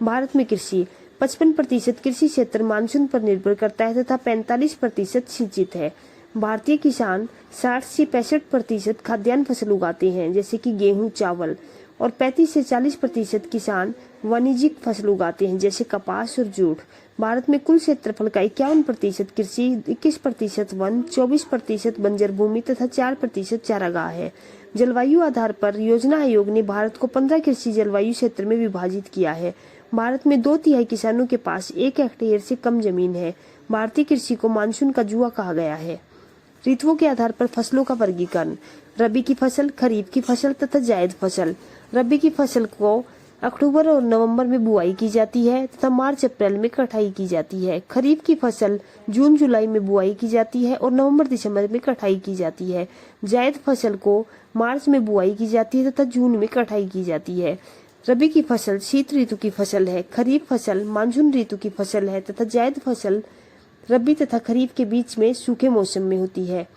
भारत में कृषि 55% कृषि क्षेत्र मानसून पर निर्भर करता है तथा 45% सिंचित है। भारतीय किसान 60 से 65% खाद्यान्न फसल उगाते हैं, जैसे कि गेहूं, चावल, और 35 से 40% किसान वाणिज्यिक फसल उगाते हैं, जैसे कपास और जूट। भारत में कुल क्षेत्रफल का 51% कृषि, 21% वन, 24% बंजर भूमि तथा 4% चारागाह है। जलवायु आधार पर योजना आयोग ने भारत को 15 कृषि जलवायु क्षेत्र में विभाजित किया है। भारत में 2/3 किसानों के पास 1 हेक्टेयर से कम जमीन है। भारतीय कृषि को मानसून का जुआ कहा गया है। ऋतुओं के आधार पर फसलों का वर्गीकरण: रबी की फसल, खरीफ की फसल तथा जायद फसल। रबी की फसल को अक्टूबर और नवंबर में बुआई की जाती है तथा मार्च अप्रैल में कटाई की जाती है। खरीफ की फसल जून जुलाई में बुआई की जाती है और नवंबर दिसंबर में कटाई की जाती है। जायद फसल को मार्च में बुआई की जाती है तथा जून में कटाई की जाती है। रबी की फसल शीत ऋतु की फसल है, खरीफ फसल मानसून ऋतु की फसल है तथा जायद फसल रबी तथा खरीफ के बीच में सूखे मौसम में होती है।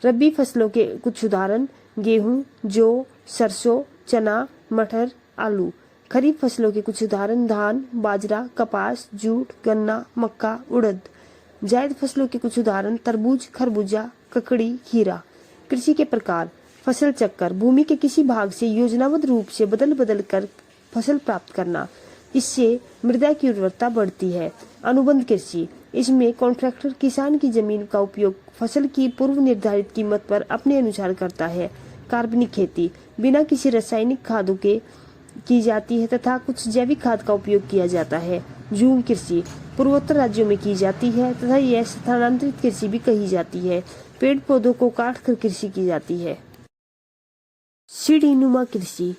रबी फसलों के कुछ उदाहरण: गेहूं, जौ, सरसों, चना, मटर, आलू। खरीफ फसलों के कुछ उदाहरण: धान, बाजरा, कपास, जूट, गन्ना, मक्का, उड़द। जायद फसलों के कुछ उदाहरण: तरबूज, खरबूजा, ककड़ी, खीरा। कृषि के प्रकार: फसल चक्र, भूमि के किसी भाग से योजनाबद्ध रूप से बदल कर फसल प्राप्त करना, इससे मृदा की उर्वरता बढ़ती है। अनुबंध कृषि, इसमें कॉन्ट्रैक्टर किसान की जमीन का उपयोग फसल की पूर्व निर्धारित कीमत पर अपने अनुसार करता है। कार्बनिक खेती बिना किसी रासायनिक खादों के की जाती है तथा कुछ जैविक खाद का उपयोग किया जाता है। झूम कृषि पूर्वोत्तर राज्यों में की जाती है तथा यह स्थानांतरित कृषि भी कही जाती है। पेड़ पौधों को काट कर कृषि की जाती है। सीढ़ीनुमा कृषि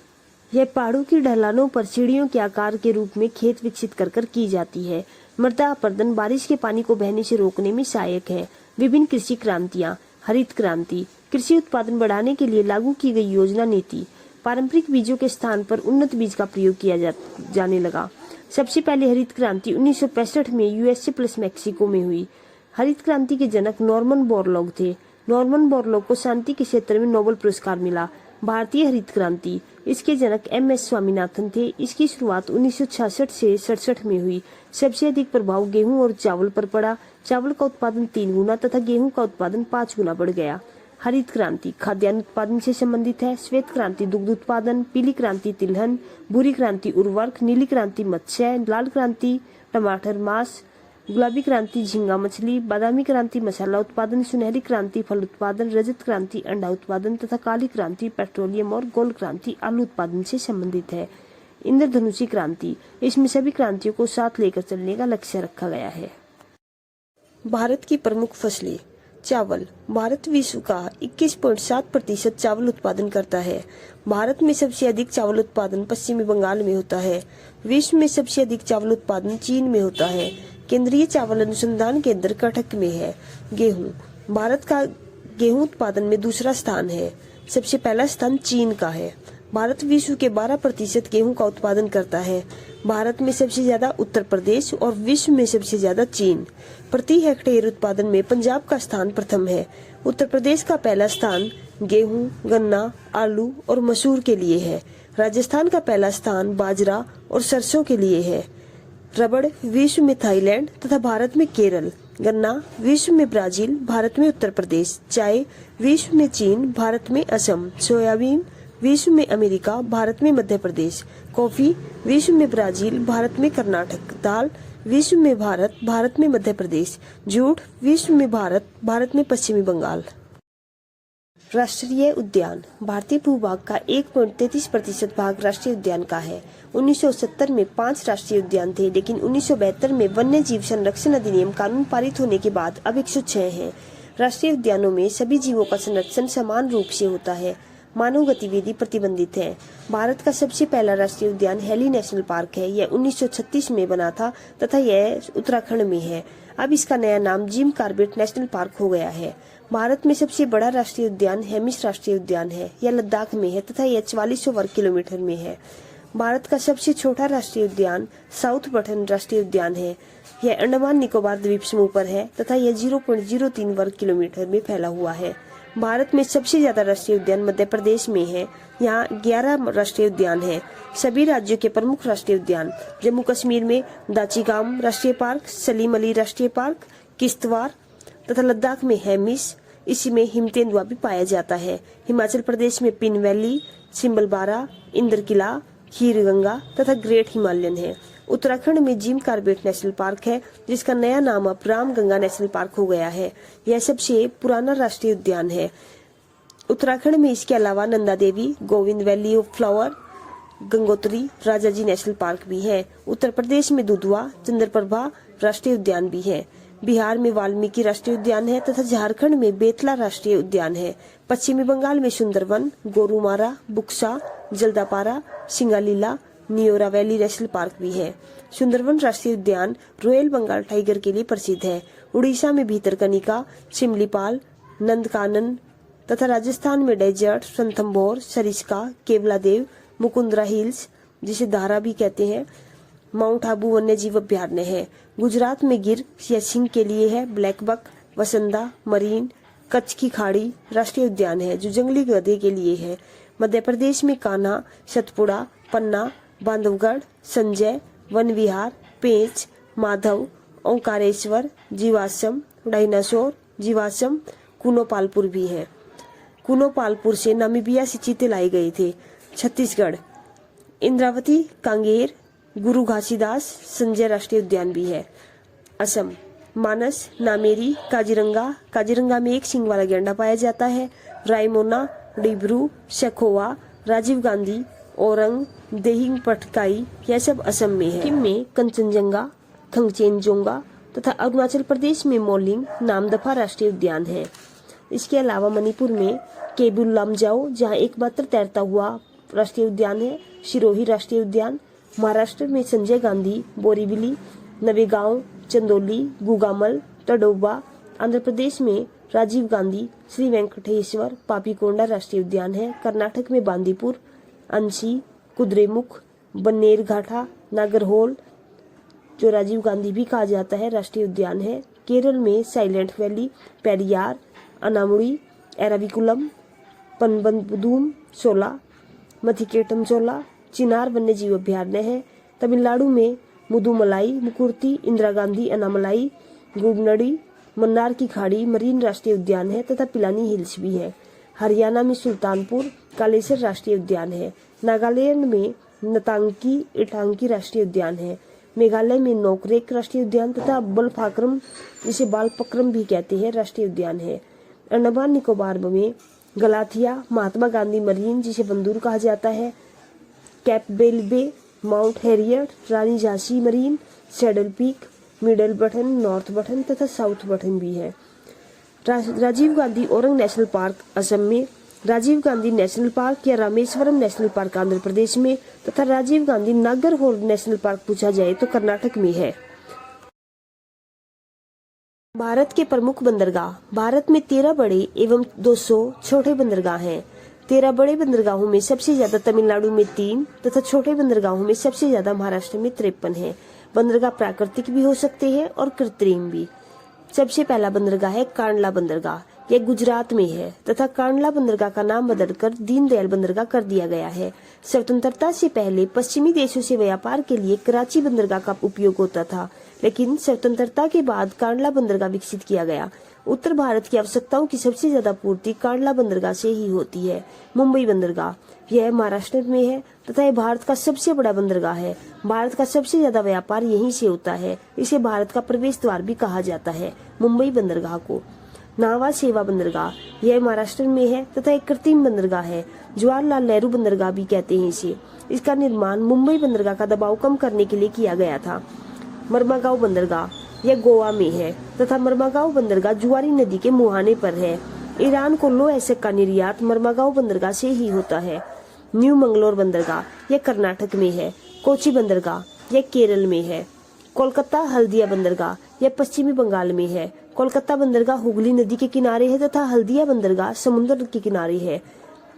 यह पहाड़ों की ढलानों पर सीढ़ियों के आकार के रूप में खेत विकसित कर की जाती है। मृदा अपरदन बारिश के पानी को बहने से रोकने में सहायक है। विभिन्न कृषि क्रांतियाँ। हरित क्रांति कृषि उत्पादन बढ़ाने के लिए लागू की गई योजना नीति। पारंपरिक बीजों के स्थान पर उन्नत बीज का प्रयोग किया जाने लगा। सबसे पहले हरित क्रांति 1965 में यूएसए प्लस मैक्सिको में हुई। हरित क्रांति के जनक नॉर्मन बोरलॉग थे। नॉर्मन बोरलॉग को शांति के क्षेत्र में नोबेल पुरस्कार मिला। भारतीय हरित क्रांति इसके जनक एम.एस. स्वामीनाथन थे। इसकी शुरुआत 1966 से 67 में हुई। सबसे अधिक प्रभाव गेहूं और चावल पर पड़ा। चावल का उत्पादन 3 गुना तथा गेहूं का उत्पादन 5 गुना बढ़ गया। हरित क्रांति खाद्यान्न उत्पादन से संबंधित है। श्वेत क्रांति दुग्ध उत्पादन, पीली क्रांति तिलहन, भूरी क्रांति उर्वरक, नीली क्रांति मत्स्य, लाल क्रांति टमाटर मांस, गुलाबी क्रांति झींगा मछली, बादामी क्रांति मसाला उत्पादन, सुनहरी क्रांति फल उत्पादन, रजत क्रांति अंडा उत्पादन तथा काली क्रांति पेट्रोलियम और गोल्ड क्रांति आलू उत्पादन से संबंधित है। इंद्रधनुषी क्रांति इसमें सभी क्रांतियों को साथ लेकर चलने का लक्ष्य रखा गया है। भारत की प्रमुख फसलें। चावल भारत विश्व का 21.7% चावल उत्पादन करता है। भारत में सबसे अधिक चावल उत्पादन पश्चिमी बंगाल में होता है। विश्व में सबसे अधिक चावल उत्पादन चीन में होता है। केंद्रीय चावल अनुसंधान केंद्र कटक में है। गेहूं भारत का गेहूं उत्पादन में दूसरा स्थान है। सबसे पहला स्थान चीन का है। भारत विश्व के 12% गेहूं का उत्पादन करता है। भारत में सबसे ज्यादा उत्तर प्रदेश और विश्व में सबसे ज्यादा चीन। प्रति हेक्टेयर उत्पादन में पंजाब का स्थान प्रथम है। उत्तर प्रदेश का पहला स्थान गेहूं, गन्ना, आलू और मसूर के लिए है। राजस्थान का पहला स्थान बाजरा और सरसों के लिए है। रबड़ विश्व में थाईलैंड तथा भारत में केरल। गन्ना विश्व में ब्राजील, भारत में उत्तर प्रदेश। चाय विश्व में चीन, भारत में असम। सोयाबीन विश्व में अमेरिका, भारत में मध्य प्रदेश। कॉफी विश्व में ब्राजील, भारत में कर्नाटक। दाल विश्व में भारत, भारत में मध्य प्रदेश। जूट विश्व में भारत, भारत में पश्चिमी बंगाल। राष्ट्रीय उद्यान भारतीय भूभाग का 1.33% भाग राष्ट्रीय उद्यान का है। 1970 में 5 राष्ट्रीय उद्यान थे, लेकिन 1972 में वन्य जीव संरक्षण अधिनियम कानून पारित होने के बाद अब 106 हैं। राष्ट्रीय उद्यानों में सभी जीवों का संरक्षण समान रूप से होता है। मानव गतिविधि प्रतिबंधित है। भारत का सबसे पहला राष्ट्रीय उद्यान हेली नेशनल पार्क है। यह 1936 में बना था तथा यह उत्तराखंड में है। अब इसका नया नाम जिम कॉर्बेट नेशनल पार्क हो गया है। भारत में सबसे बड़ा राष्ट्रीय उद्यान हेमिस राष्ट्रीय उद्यान है। यह लद्दाख में है तथा यह 4400 वर्ग किलोमीटर में है। भारत का सबसे छोटा राष्ट्रीय उद्यान साउथ बटन राष्ट्रीय उद्यान है। यह अंडमान निकोबार द्वीप समूह पर है तथा यह 0.03 वर्ग किलोमीटर में फैला हुआ है। भारत में सबसे ज्यादा राष्ट्रीय उद्यान मध्य प्रदेश में है। यहाँ 11 राष्ट्रीय उद्यान हैं। सभी राज्यों के प्रमुख राष्ट्रीय उद्यान जम्मू कश्मीर में दाचिगाम राष्ट्रीय पार्क, सलीम अली राष्ट्रीय पार्क, किश्तवाड़ तथा लद्दाख में हेमिस। इसमें हिम तेंदुआ भी पाया जाता है। हिमाचल प्रदेश में पिन वैली, सिम्बलबारा, इंद्रकिला, खीरगंगा तथा ग्रेट हिमालयन है। उत्तराखंड में जिम कॉर्बेट नेशनल पार्क है, जिसका नया नाम अब रामगंगा नेशनल पार्क हो गया है। यह सबसे पुराना राष्ट्रीय उद्यान है। उत्तराखंड में इसके अलावा Nanda Devi, Govind valley of flower, Gangotri, Rajaji national park भी है। उत्तर प्रदेश में दुधवा, चंद्रप्रभा राष्ट्रीय उद्यान भी है। बिहार में वाल्मीकि राष्ट्रीय उद्यान है तथा झारखंड में बेतला राष्ट्रीय उद्यान है। पश्चिमी बंगाल में Sundarban, Gorumara, Buxa, Jaldapara, Singalila, Neora valley national park भी है। सुंदरवन राष्ट्रीय उद्यान रॉयल बंगाल टाइगर के लिए प्रसिद्ध है। उड़ीसा में भीतरकनिका, सिमलीपाल, नंदकानन तथा राजस्थान में डेजर्ट, रणथंभौर, सरिस्का, केवलादेव, मुकुंदरा हिल्स जिसे धारा भी कहते हैं, माउंट आबू वन्य जीव अभ्यारण्य है। गुजरात में गिर या सिंह के लिए है। ब्लैकबक, वसंदा, मरीन, कच्छ की खाड़ी राष्ट्रीय उद्यान है जो जंगली गधे के लिए है। मध्य प्रदेश में कान्हा, सतपुड़ा, पन्ना, बांधवगढ़, संजय, वन विहार, पेंच, माधव, ओंकारेश्वर, जीवाश्म, डायनासोर, जीवाश्म, कुनोपालपुर भी है। कुनोपालपुर से नामीबिया से चीते लाए गए थे। छत्तीसगढ़ इंद्रावती, कांगेर, गुरु घासीदास, संजय राष्ट्रीय उद्यान भी है। असम मानस, नामेरी, काजीरंगा। काजीरंगा में एक सींग वाला गैंडा पाया जाता है। रायमोना, डिब्रू, सखोवा, राजीव गांधी, औरंग, देहिंग पटकाई, यह सब असम में है। सिक्किम में कंचनजंगा, खंगचेनजोंगा तथा अरुणाचल प्रदेश में मोलिंग, नामदफा राष्ट्रीय उद्यान है। इसके अलावा मणिपुर में केबुल लामजाओ, जहाँ एकमात्र तैरता हुआ राष्ट्रीय उद्यान है, सिरोही राष्ट्रीय उद्यान। महाराष्ट्र में संजय गांधी, बोरीवली, नवेगांव, चंदोली, गुगामल, तडोबा। आंध्र प्रदेश में राजीव गांधी, श्री वेंकटेश्वर, पापीकोंडा राष्ट्रीय उद्यान है। कर्नाटक में बांदीपुर, अंशी, कुद्रेमुख, बन्नेरघाटा, नागरहोल, जो राजीव गांधी भी कहा जाता है, राष्ट्रीय उद्यान है। केरल में साइलेंट वैली, पेरियार, अनामुड़ी, एराविकुलम, पनबंधुम चोला, मथिकेटम चोला, चिनार वन्य जीव अभ्यारण्य है। तमिलनाडु में मुदुमलाई, मुकुर्ती, इंदिरा गांधी अनामलाई, गुडनडी, मन्नार की खाड़ी मरीन राष्ट्रीय उद्यान है तथा पिलानी हिल्स भी है। हरियाणा में सुल्तानपुर, कालेसर राष्ट्रीय उद्यान है। नागालैंड में नतांगी इटांगी राष्ट्रीय उद्यान है। मेघालय में नोकरेक राष्ट्रीय उद्यान तथा बलफाक्रम, जिसे बालपक्रम भी कहते हैं, राष्ट्रीय उद्यान है। अंडमान निकोबार में गलाथिया, महात्मा गांधी मरीन, जिसे बंदूर कहा जाता है, कैपबेलबे, माउंट हैरियट, रानी झांसी मरीन, सैडल पीक, मिडल बटन, नॉर्थ बटन तथा साउथ बटन भी है। राजीव गांधी औरंग नेशनल पार्क असम में, राजीव गांधी नेशनल पार्क या रामेश्वरम नेशनल पार्क आंध्र प्रदेश में तथा राजीव गांधी नागरहोल नेशनल पार्क पूछा जाए तो कर्नाटक में है। भारत के प्रमुख बंदरगाह। भारत में 13 बड़े एवं 200 छोटे बंदरगाह हैं। 13 बड़े बंदरगाहों में सबसे ज्यादा तमिलनाडु में 3 तथा छोटे बंदरगाहों में सबसे ज्यादा महाराष्ट्र में 53 है। बंदरगाह प्राकृतिक भी हो सकते हैं और कृत्रिम भी। सबसे पहला बंदरगाह है कांडला बंदरगाह, यह गुजरात में है तथा कांडला बंदरगाह का नाम बदलकर दीनदयाल बंदरगाह कर दिया गया है। स्वतंत्रता से पहले पश्चिमी देशों से व्यापार के लिए कराची बंदरगाह का उपयोग होता था, लेकिन स्वतंत्रता के बाद कांडला बंदरगाह विकसित किया गया। उत्तर भारत की आवश्यकताओं की सबसे ज्यादा पूर्ति कांडला बंदरगाह से ही होती है। मुंबई बंदरगाह, यह महाराष्ट्र में है तथा यह भारत का सबसे बड़ा बंदरगाह है। भारत का सबसे ज्यादा व्यापार यहीं से होता है। इसे भारत का प्रवेश द्वार भी कहा जाता है, मुंबई बंदरगाह को। नावा सेवा बंदरगाह, यह महाराष्ट्र में है तथा एक कृत्रिम बंदरगाह है। जवाहरलाल नेहरू बंदरगाह भी कहते हैं इसे। इसका निर्माण मुंबई बंदरगाह का दबाव कम करने के लिए किया गया था। मर्मागांव बंदरगाह, यह गोवा में है तथा मर्मागांव बंदरगाह जुआरी नदी के मुहाने पर है। ईरान को लो एसिड का निर्यात मर्मागांव बंदरगाह से ही होता है। न्यू मंगलोर बंदरगाह, यह कर्नाटक में है। कोची बंदरगाह, यह केरल में है। कोलकाता हल्दिया बंदरगाह, यह पश्चिमी बंगाल में है। कोलकाता बंदरगाह हुगली नदी के किनारे है तथा हल्दिया बंदरगाह समुद्र के किनारे है।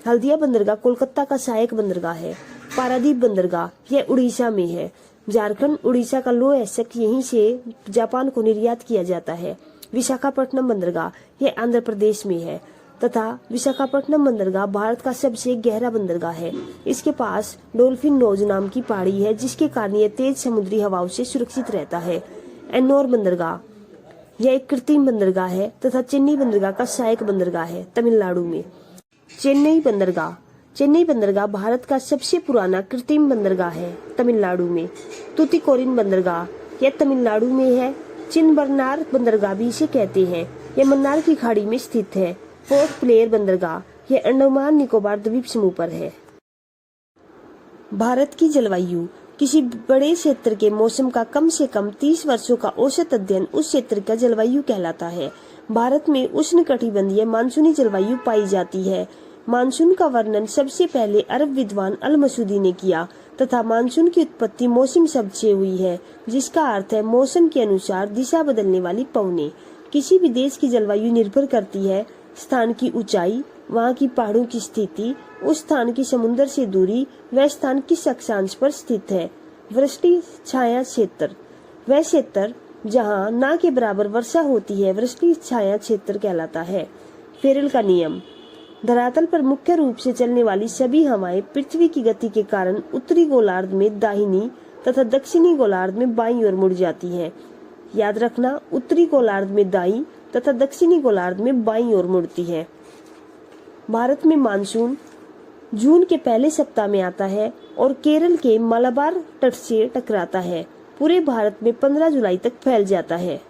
हल्दिया बंदरगाह कोलकाता का सहायक बंदरगाह है। पारादीप बंदरगाह, यह उड़ीसा में है। झारखंड, उड़ीसा का लो एसिड यहीं से जापान को निर्यात किया जाता है। विशाखापट्टनम बंदरगाह, यह आंध्र प्रदेश में है तथा विशाखापट्टनम बंदरगाह भारत का सबसे गहरा बंदरगाह है। इसके पास डोल्फिन नोज नाम की पहाड़ी है, जिसके कारण यह तेज समुद्री हवाओं से सुरक्षित रहता है। एन्नोर बंदरगाह, यह एक कृत्रिम बंदरगाह है तथा चेन्नई बंदरगाह का सहायक बंदरगाह है, तमिलनाडु में। चेन्नई बंदरगाह, चेन्नई बंदरगाह भारत का सबसे पुराना कृत्रिम बंदरगाह है, तमिलनाडु में। तूतीकोरिन बंदरगाह, यह तमिलनाडु में है। चिन्नबरनार बंदरगाह भी इसे कहते हैं, यह मन्नार की खाड़ी में स्थित है। पोर्ट ब्लेयर बंदरगाह, यह अंडमान निकोबार द्वीप समूह पर है। भारत की जलवायु। किसी बड़े क्षेत्र के मौसम का कम से कम 30 वर्षों का औसत अध्ययन उस क्षेत्र का जलवायु कहलाता है। भारत में उष्णकटिबंधीय मानसूनी जलवायु पाई जाती है। मानसून का वर्णन सबसे पहले अरब विद्वान अल मसूदी ने किया तथा मानसून की उत्पत्ति मौसम शब्द से हुई है, जिसका अर्थ है मौसम के अनुसार दिशा बदलने वाली पवनें। किसी भी देश की जलवायु निर्भर करती है स्थान की ऊंचाई, वहाँ की पहाड़ों की स्थिति, उस स्थान की समुद्र से दूरी, वह स्थान किस अक्षांश पर स्थित है। वृष्टि छाया क्षेत्र, वह क्षेत्र जहाँ ना के बराबर वर्षा होती है, वृष्टि छाया क्षेत्र कहलाता है। फेरल का नियम। धरातल पर मुख्य रूप से चलने वाली सभी हवाएं पृथ्वी की गति के कारण उत्तरी गोलार्ध में दाहिनी तथा दक्षिणी गोलार्ध में बाईं ओर मुड़ जाती हैं। याद रखना, उत्तरी गोलार्ध में दाईं तथा दक्षिणी गोलार्ध में बाईं ओर मुड़ती है। भारत में मानसून जून के पहले सप्ताह में आता है और केरल के मलाबार तट से टकराता है। पूरे भारत में 15 जुलाई तक फैल जाता है।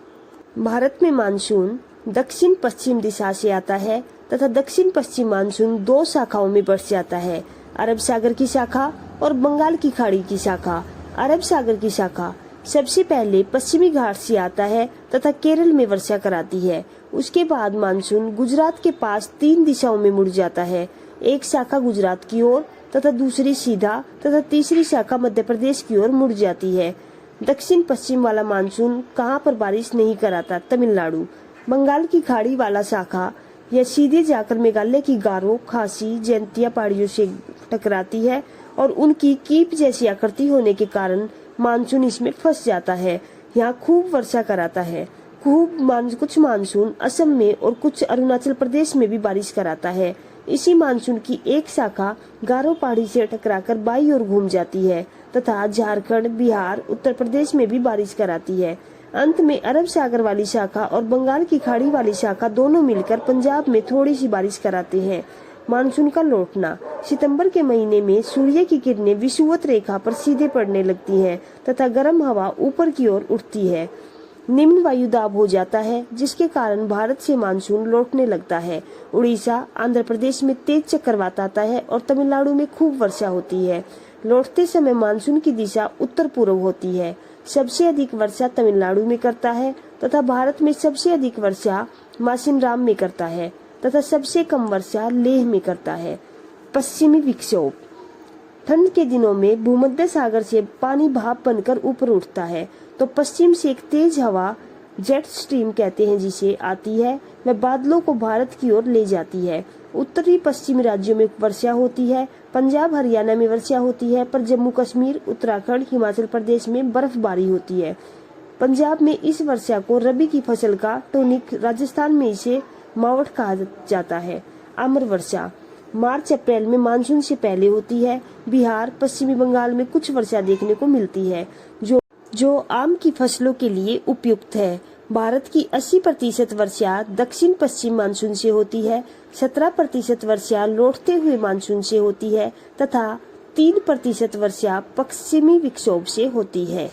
भारत में मानसून दक्षिण पश्चिम दिशा से आता है तथा दक्षिण पश्चिम मानसून 2 शाखाओं में बढ़ जाता है, अरब सागर की शाखा और बंगाल की खाड़ी की शाखा। अरब सागर की शाखा सबसे पहले पश्चिमी घाट से आता है तथा केरल में वर्षा कराती है। उसके बाद मानसून गुजरात के पास 3 दिशाओं में मुड़ जाता है, एक शाखा गुजरात की ओर तथा दूसरी सीधा तथा तीसरी शाखा मध्य प्रदेश की ओर मुड़ जाती है। दक्षिण पश्चिम वाला मानसून कहाँ पर बारिश नहीं कराता? तमिलनाडु। बंगाल की खाड़ी वाला शाखा यह सीधे जाकर मेघालय की गारो, खासी, जयंतिया पहाड़ियों से टकराती है और उनकी कीप जैसी आकृति होने के कारण मानसून इसमें फंस जाता है। यहाँ खूब वर्षा कराता है। कुछ मानसून असम में और कुछ अरुणाचल प्रदेश में भी बारिश कराता है। इसी मानसून की एक शाखा गारो पहाड़ी से टकराकर बाई ओर घूम जाती है तथा झारखंड, बिहार, उत्तर प्रदेश में भी बारिश कराती है। अंत में अरब सागर वाली शाखा और बंगाल की खाड़ी वाली शाखा दोनों मिलकर पंजाब में थोड़ी सी बारिश कराते हैं। मानसून का लौटना। सितंबर के महीने में सूर्य की किरणें विषुवत रेखा पर सीधे पड़ने लगती हैं तथा गर्म हवा ऊपर की ओर उठती है। निम्न वायु दाब हो जाता है जिसके कारण भारत से मानसून लौटने लगता है। उड़ीसा, आंध्र प्रदेश में तेज चक्रवात आता है और तमिलनाडु में खूब वर्षा होती है। लौटते समय मानसून की दिशा उत्तर पूर्व होती है। सबसे अधिक वर्षा तमिलनाडु में करता है तथा भारत में सबसे अधिक वर्षा मासिनराम में करता है तथा सबसे कम वर्षा लेह में करता है। पश्चिमी विक्षोभ। ठंड के दिनों में भूमध्य सागर से पानी भाप बनकर ऊपर उठता है तो पश्चिम से एक तेज हवा, जेट स्ट्रीम कहते हैं जिसे, आती है। वह बादलों को भारत की ओर ले जाती है। उत्तरी पश्चिमी राज्यों में वर्षा होती है। पंजाब, हरियाणा में वर्षा होती है पर जम्मू कश्मीर, उत्तराखंड, हिमाचल प्रदेश में बर्फबारी होती है। पंजाब में इस वर्षा को रबी की फसल का टॉनिक, राजस्थान में इसे मावठ कहा जाता है। अमर वर्षा मार्च अप्रैल में मानसून से पहले होती है। बिहार, पश्चिमी बंगाल में कुछ वर्षा देखने को मिलती है जो आम की फसलों के लिए उपयुक्त है। भारत की 80% वर्षा दक्षिण पश्चिम मानसून से होती है, 17% वर्षा लौटते हुए मानसून से होती है तथा 3% वर्षा पश्चिमी विक्षोभ से होती है।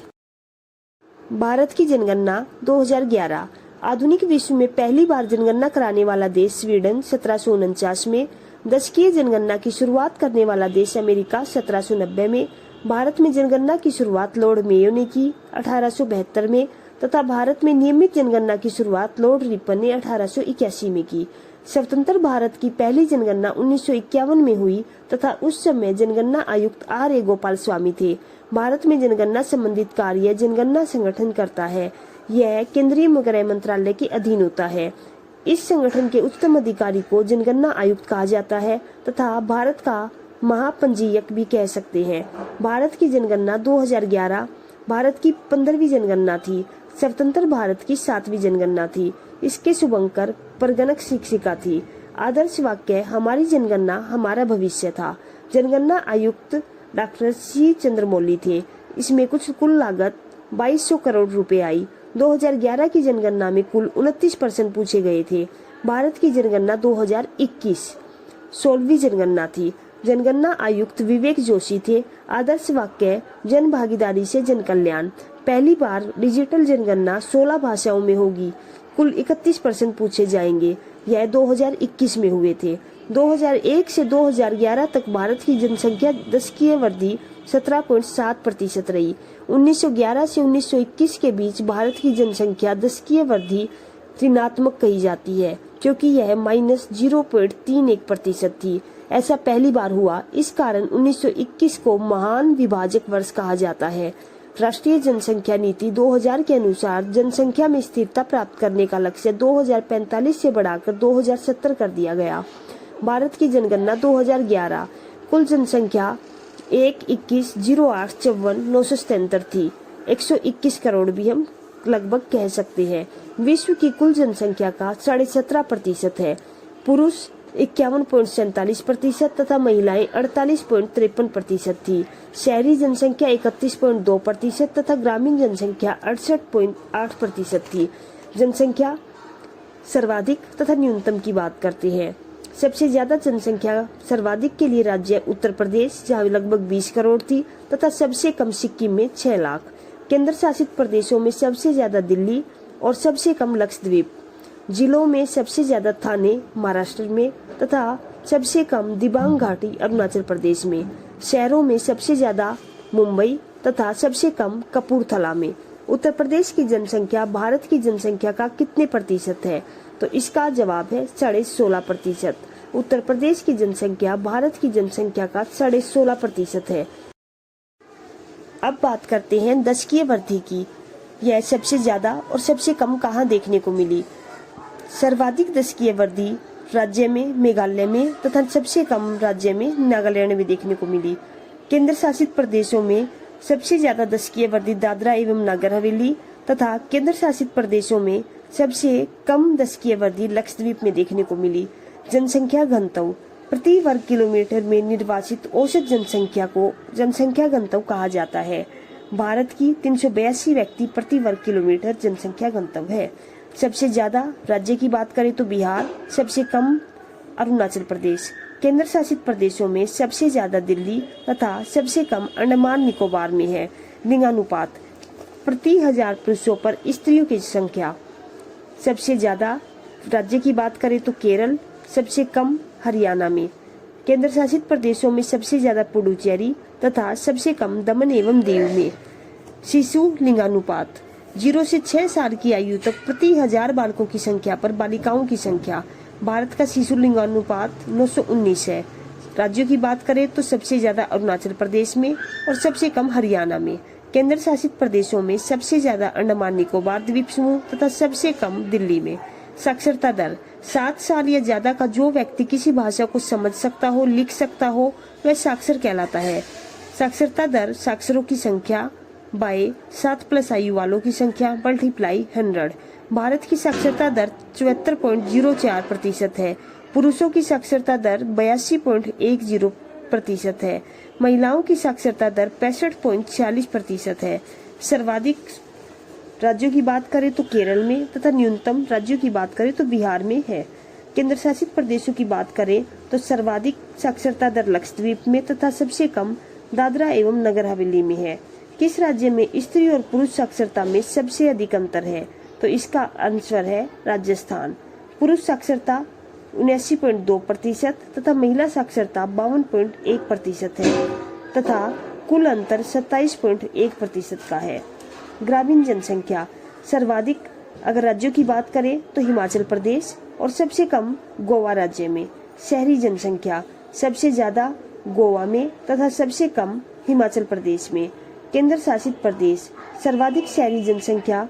भारत की जनगणना 2011। आधुनिक विश्व में पहली बार जनगणना कराने वाला देश स्वीडन 1749 में, दशकीय जनगणना की शुरुआत करने वाला देश अमेरिका 1790 में, भारत में जनगणना की शुरुआत लॉर्ड मेयो ने की 1872 में तथा भारत में नियमित जनगणना की शुरुआत लॉर्ड रिपन ने 1881 में की। स्वतंत्र भारत की पहली जनगणना 1951 में हुई तथा उस समय जनगणना आयुक्त R.A. गोपाल स्वामी थे। भारत में जनगणना संबंधित कार्य जनगणना संगठन करता है। यह केंद्रीय गृह मंत्रालय के अधीन होता है। इस संगठन के उच्चतम अधिकारी को जनगणना आयुक्त कहा जाता है तथा भारत का महापंजीयक भी कह सकते हैं। भारत की जनगणना 2011 भारत की 15वीं जनगणना थी। स्वतंत्र भारत की 7वीं जनगणना थी। इसके शुभंकर परगणक शिक्षिका थी। आदर्श वाक्य हमारी जनगणना हमारा भविष्य था। जनगणना आयुक्त डॉक्टर C. चंद्रमौली थे। इसमें कुल लागत 2200 करोड़ रुपए आई। 2011 की जनगणना में कुल 29% पूछे गए थे। भारत की जनगणना 2021 16वीं जनगणना थी। जनगणना आयुक्त विवेक जोशी थे। आदर्श वाक्य जन भागीदारी से जन कल्याण। पहली बार डिजिटल जनगणना 16 भाषाओं में होगी। कुल 31% पूछे जाएंगे। यह 2021 में हुए थे। 2001 से 2011 तक भारत की जनसंख्या दशकीय वृद्धि 17.7% रही। 1911 से 1921 के बीच भारत की जनसंख्या दशकीय वृद्धि ऋणात्मक कही जाती है क्योंकि यह -0.31% थी। ऐसा पहली बार हुआ। इस कारण 1921 को महान विभाजक वर्ष कहा जाता है। राष्ट्रीय जनसंख्या नीति 2000 के अनुसार जनसंख्या में स्थिरता प्राप्त करने का लक्ष्य 2045 से बढ़ाकर 2070 कर दिया गया। भारत की जनगणना 2011 कुल जनसंख्या 1,21,08,54,977 थी। 121 करोड़ भी हम लगभग कह सकते हैं। विश्व की कुल जनसंख्या का 17.5% है। पुरुष 51.47% तथा महिलाएं 48.53% थी। शहरी जनसंख्या 31.2% तथा ग्रामीण जनसंख्या 68.8% थी। जनसंख्या सर्वाधिक तथा न्यूनतम की बात करते हैं। सबसे ज्यादा जनसंख्या सर्वाधिक के लिए राज्य उत्तर प्रदेश जहाँ लगभग 20 करोड़ थी तथा सबसे कम सिक्किम में 6 लाख। केंद्र शासित प्रदेशों में सबसे ज्यादा दिल्ली और सबसे कम लक्षद्वीप। जिलों में सबसे ज्यादा थाने महाराष्ट्र में तथा सबसे कम दिबांग घाटी अरुणाचल प्रदेश में। शहरों में सबसे ज्यादा मुंबई तथा सबसे कम कपूरथला में। उत्तर प्रदेश की जनसंख्या भारत की जनसंख्या का कितने प्रतिशत है? तो इसका जवाब है 16.5%। उत्तर प्रदेश की जनसंख्या भारत की जनसंख्या का 16.5% है। अब बात करते हैं दशकीय वृद्धि की। यह सबसे ज्यादा और सबसे कम कहाँ देखने को मिली? सर्वाधिक दशकीय वृद्धि राज्य में मेघालय में तथा सबसे कम राज्य में नागालैंड में देखने को मिली। केंद्र शासित प्रदेशों में सबसे ज्यादा दशकीय वृद्धि दादरा एवं नगर हवेली तथा केंद्र शासित प्रदेशों में सबसे कम दशकीय वृद्धि लक्षद्वीप में देखने को मिली। जनसंख्या घनत्व प्रति वर्ग किलोमीटर में निर्वाचित औसत जनसंख्या को जनसंख्या घनत्व कहा जाता है। भारत की 382 व्यक्ति प्रति वर्ग किलोमीटर जनसंख्या घनत्व है। सबसे ज्यादा राज्य की बात करें तो बिहार, सबसे कम अरुणाचल प्रदेश। केंद्र शासित प्रदेशों में सबसे ज्यादा दिल्ली तथा सबसे कम अंडमान निकोबार में है। लिंगानुपात प्रति 1000 पुरुषों पर स्त्रियों की संख्या। सबसे ज्यादा राज्य की बात करें तो केरल, सबसे कम हरियाणा में। केंद्र शासित प्रदेशों में सबसे ज्यादा पुडुचेरी तथा सबसे कम दमन एवं दीव में। शिशु लिंगानुपात 0 से 6 साल की आयु तक प्रति 1000 बालकों की संख्या पर बालिकाओं की संख्या। भारत का शिशु लिंगानुपात 919 है। राज्यों की बात करें तो सबसे ज्यादा अरुणाचल प्रदेश में और सबसे कम हरियाणा में। केंद्र शासित प्रदेशों में सबसे ज्यादा अंडमान निकोबार द्वीप समूह तथा सबसे कम दिल्ली में। साक्षरता दर 7 साल या ज्यादा का जो व्यक्ति किसी भाषा को समझ सकता हो, लिख सकता हो, वह साक्षर कहलाता है। साक्षरता दर साक्षरों की संख्या बाय 7+ आयु वालों की संख्या मल्टीप्लाई 100। भारत की साक्षरता दर 74.04% है। पुरुषों की साक्षरता दर 82.10% है। महिलाओं की साक्षरता दर 65.46% है। सर्वाधिक राज्यों की बात करें तो केरल में तथा न्यूनतम राज्यों की बात करें तो बिहार में है। केंद्र शासित प्रदेशों की बात करें तो सर्वाधिक साक्षरता दर लक्षद्वीप में तथा सबसे कम दादरा एवं नगर हवेली में है। किस राज्य में स्त्री और पुरुष साक्षरता में सबसे अधिक अंतर है? तो इसका आंसर है राजस्थान। पुरुष साक्षरता 79.2% तथा महिला साक्षरता 52.1% है तथा कुल अंतर 27.1% का है। ग्रामीण जनसंख्या सर्वाधिक अगर राज्यों की बात करें तो हिमाचल प्रदेश और सबसे कम गोवा राज्य में। शहरी जनसंख्या सबसे ज्यादा गोवा में तथा सबसे कम हिमाचल प्रदेश में। केंद्र शासित प्रदेश सर्वाधिक शहरी जनसंख्या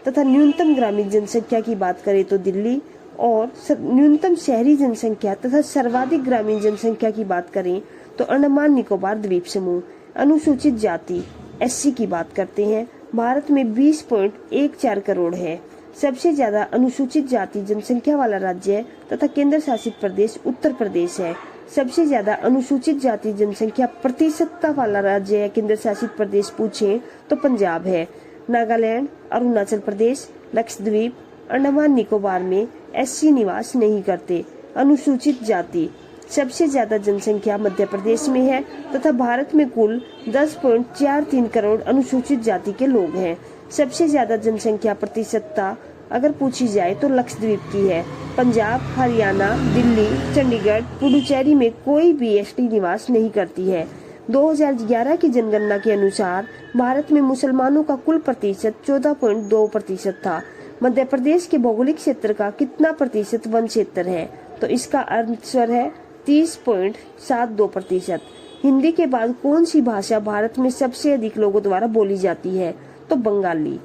तथा न्यूनतम ग्रामीण जनसंख्या की बात करें तो दिल्ली और न्यूनतम शहरी जनसंख्या तथा सर्वाधिक ग्रामीण जनसंख्या की बात करें तो अंडमान निकोबार द्वीप समूह। अनुसूचित जाति SC की बात करते हैं। भारत में 20.14 करोड़ है। सबसे ज्यादा अनुसूचित जाति जनसंख्या वाला राज्य तथा केंद्र शासित प्रदेश उत्तर प्रदेश है। सबसे ज्यादा अनुसूचित जाति जनसंख्या प्रतिशतता वाला राज्य या केंद्र शासित प्रदेश पूछे तो पंजाब है। नागालैंड, अरुणाचल प्रदेश, लक्षद्वीप, अंडमान निकोबार में SC निवास नहीं करते। अनुसूचित जाति सबसे ज्यादा जनसंख्या मध्य प्रदेश में है तथा भारत में कुल 10.43 करोड़ अनुसूचित जाति के लोग हैं। सबसे ज्यादा जनसंख्या प्रतिशतता अगर पूछी जाए तो लक्षद्वीप की है। पंजाब, हरियाणा, दिल्ली, चंडीगढ़, पुडुचेरी में कोई भी ST निवास नहीं करती है। 2011 की जनगणना के अनुसार भारत में मुसलमानों का कुल प्रतिशत 14.2% था। मध्य प्रदेश के भौगोलिक क्षेत्र का कितना प्रतिशत वन क्षेत्र है? तो इसका आंसर है 30.72%। हिंदी के बाद कौन सी भाषा भारत में सबसे अधिक लोगों द्वारा बोली जाती है? तो बंगाली।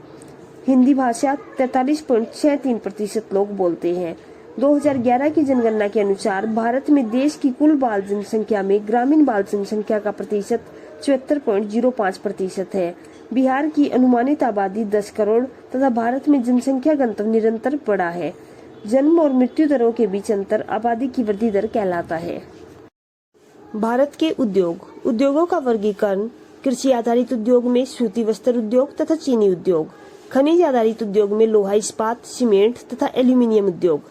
हिंदी भाषा 43.63% लोग बोलते हैं। 2011 की जनगणना के अनुसार भारत में देश की कुल बाल जनसंख्या में ग्रामीण बाल जनसंख्या का प्रतिशत 74.05% है। बिहार की अनुमानित आबादी 10 करोड़ तथा भारत में जनसंख्या घनत्व निरंतर बढ़ा है। जन्म और मृत्यु दरों के बीच अंतर आबादी की वृद्धि दर कहलाता है। भारत के उद्योगों का वर्गीकरण कृषि आधारित उद्योग में सूती वस्त्र उद्योग तथा चीनी उद्योग, खनिज आधारित उद्योग में लोहा इस्पात, सीमेंट तथा एल्यूमिनियम उद्योग,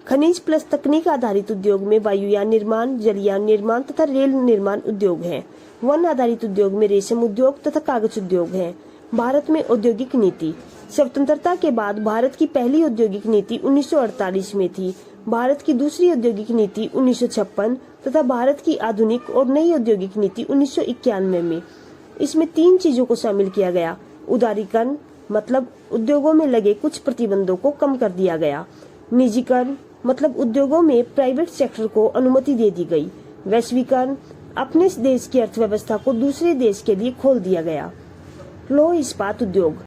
खनिज प्लस तकनीक आधारित उद्योग में वायुयान निर्माण, जलयान निर्माण तथा रेल निर्माण उद्योग है। वन आधारित उद्योग में रेशम उद्योग तथा कागज उद्योग है। भारत में औद्योगिक नीति स्वतंत्रता के बाद भारत की पहली औद्योगिक नीति 1948 में थी, भारत की दूसरी औद्योगिक नीति 1956 तथा भारत की आधुनिक और नई औद्योगिक नीति 1991 में। इसमें 3 चीजों को शामिल किया गया। उदारीकरण मतलब उद्योगों में लगे कुछ प्रतिबंधों को कम कर दिया गया। निजीकरण मतलब उद्योगों में प्राइवेट सेक्टर को अनुमति दे दी गई। वैश्वीकरण अपने देश की अर्थव्यवस्था को दूसरे देश के लिए खोल दिया गया। लौह इस्पात उद्योग।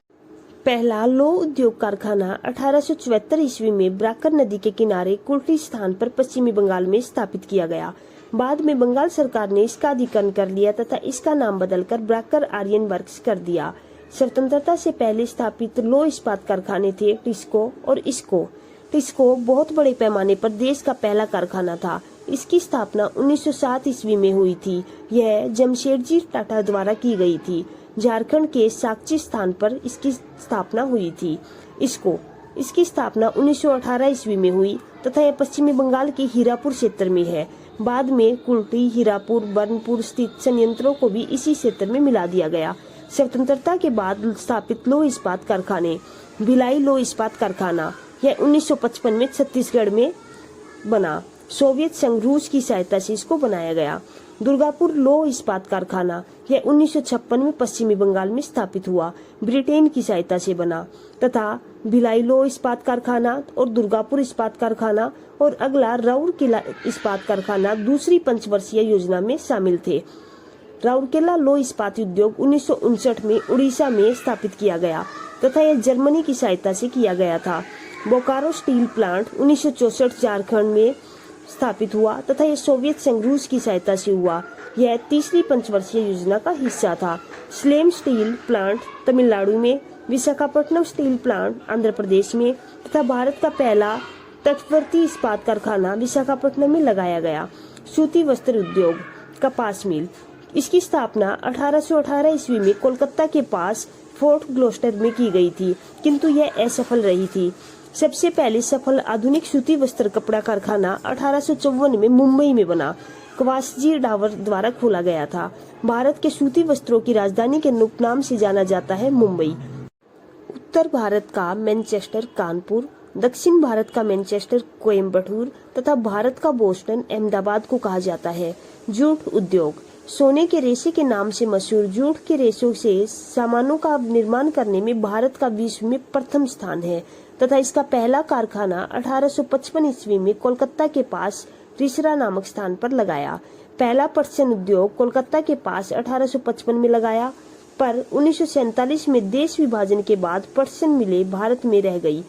पहला लौह उद्योग कारखाना 1874 ईस्वी में ब्राकर नदी के किनारे कुल्टी स्थान पर पश्चिमी बंगाल में स्थापित किया गया। बाद में बंगाल सरकार ने इसका अधिग्रहण कर लिया तथा इसका नाम बदलकर ब्राकर आर्यन वर्क्स कर दिया। स्वतंत्रता से पहले स्थापित लौह इस्पात कारखाने थे टिस्को और इस्को। टिस्को बहुत बड़े पैमाने पर देश का पहला कारखाना था। इसकी स्थापना 1907 ईस्वी में हुई थी। यह जमशेदजी टाटा द्वारा की गई थी। झारखंड के साकची स्थान पर इसकी स्थापना हुई थी। इसकी स्थापना 1918 ईस्वी में हुई तथा यह पश्चिमी बंगाल के हीरापुर क्षेत्र में है। बाद में कुल्टी, हीरापुर, बर्नपुर स्थित संयंत्रों को भी इसी क्षेत्र में मिला दिया गया। स्वतंत्रता के बाद स्थापित लौह इस्पात कारखाने। भिलाई लौह इस्पात कारखाना, यह 1955 में छत्तीसगढ़ में बना। सोवियत संघ रूस की सहायता से इसको बनाया गया। दुर्गापुर लौह इस्पात कारखाना, यह 1956 में पश्चिमी बंगाल में स्थापित हुआ, ब्रिटेन की सहायता से बना। तथा भिलाई लौह इस्पात कारखाना और दुर्गापुर इस्पात कारखाना और अगला राउरकेला इस्पात कारखाना दूसरी पंचवर्षीय योजना में शामिल थे। राउरकेला लौह इस्पात उद्योग 1959 में उड़ीसा में स्थापित किया गया तथा यह जर्मनी की सहायता से किया गया था। बोकारो स्टील प्लांट 1964 झारखंड में स्थापित हुआ तथा यह सोवियत संघ रूस की सहायता से हुआ। यह तीसरी पंचवर्षीय योजना का हिस्सा था। स्लेम स्टील प्लांट तमिलनाडु में, विशाखापट्टनम स्टील प्लांट आंध्र प्रदेश में तथा भारत का पहला तटवर्ती इस्पात कारखाना विशाखापट्टनम में लगाया गया। सूती वस्त्र उद्योग। कपास मिल, इसकी स्थापना 1818 ईस्वी में कोलकाता के पास फोर्ट ग्लोस्टर में की गई थी, किंतु यह असफल रही थी। सबसे पहले सफल आधुनिक सूती वस्त्र कपड़ा कारखाना 1854 में मुंबई में बना, कवासजी डावर द्वारा खोला गया था। भारत के सूती वस्त्रों की राजधानी के उपनाम से जाना जाता है मुंबई। उत्तर भारत का मैनचेस्टर कानपुर, दक्षिण भारत का मैनचेस्टर कोयम्बटूर तथा भारत का बोस्टन अहमदाबाद को कहा जाता है। जूट उद्योग। सोने के रेशे के नाम से मशहूर जूट के रेशों से सामानों का निर्माण करने में भारत का विश्व में प्रथम स्थान है तथा इसका पहला कारखाना 1855 ईस्वी में कोलकाता के पास रिसरा नामक स्थान पर लगाया। पहला पटसन उद्योग कोलकाता के पास 1855 में लगाया, पर 1947 में देश विभाजन के बाद पटसन मिलें भारत में रह गई,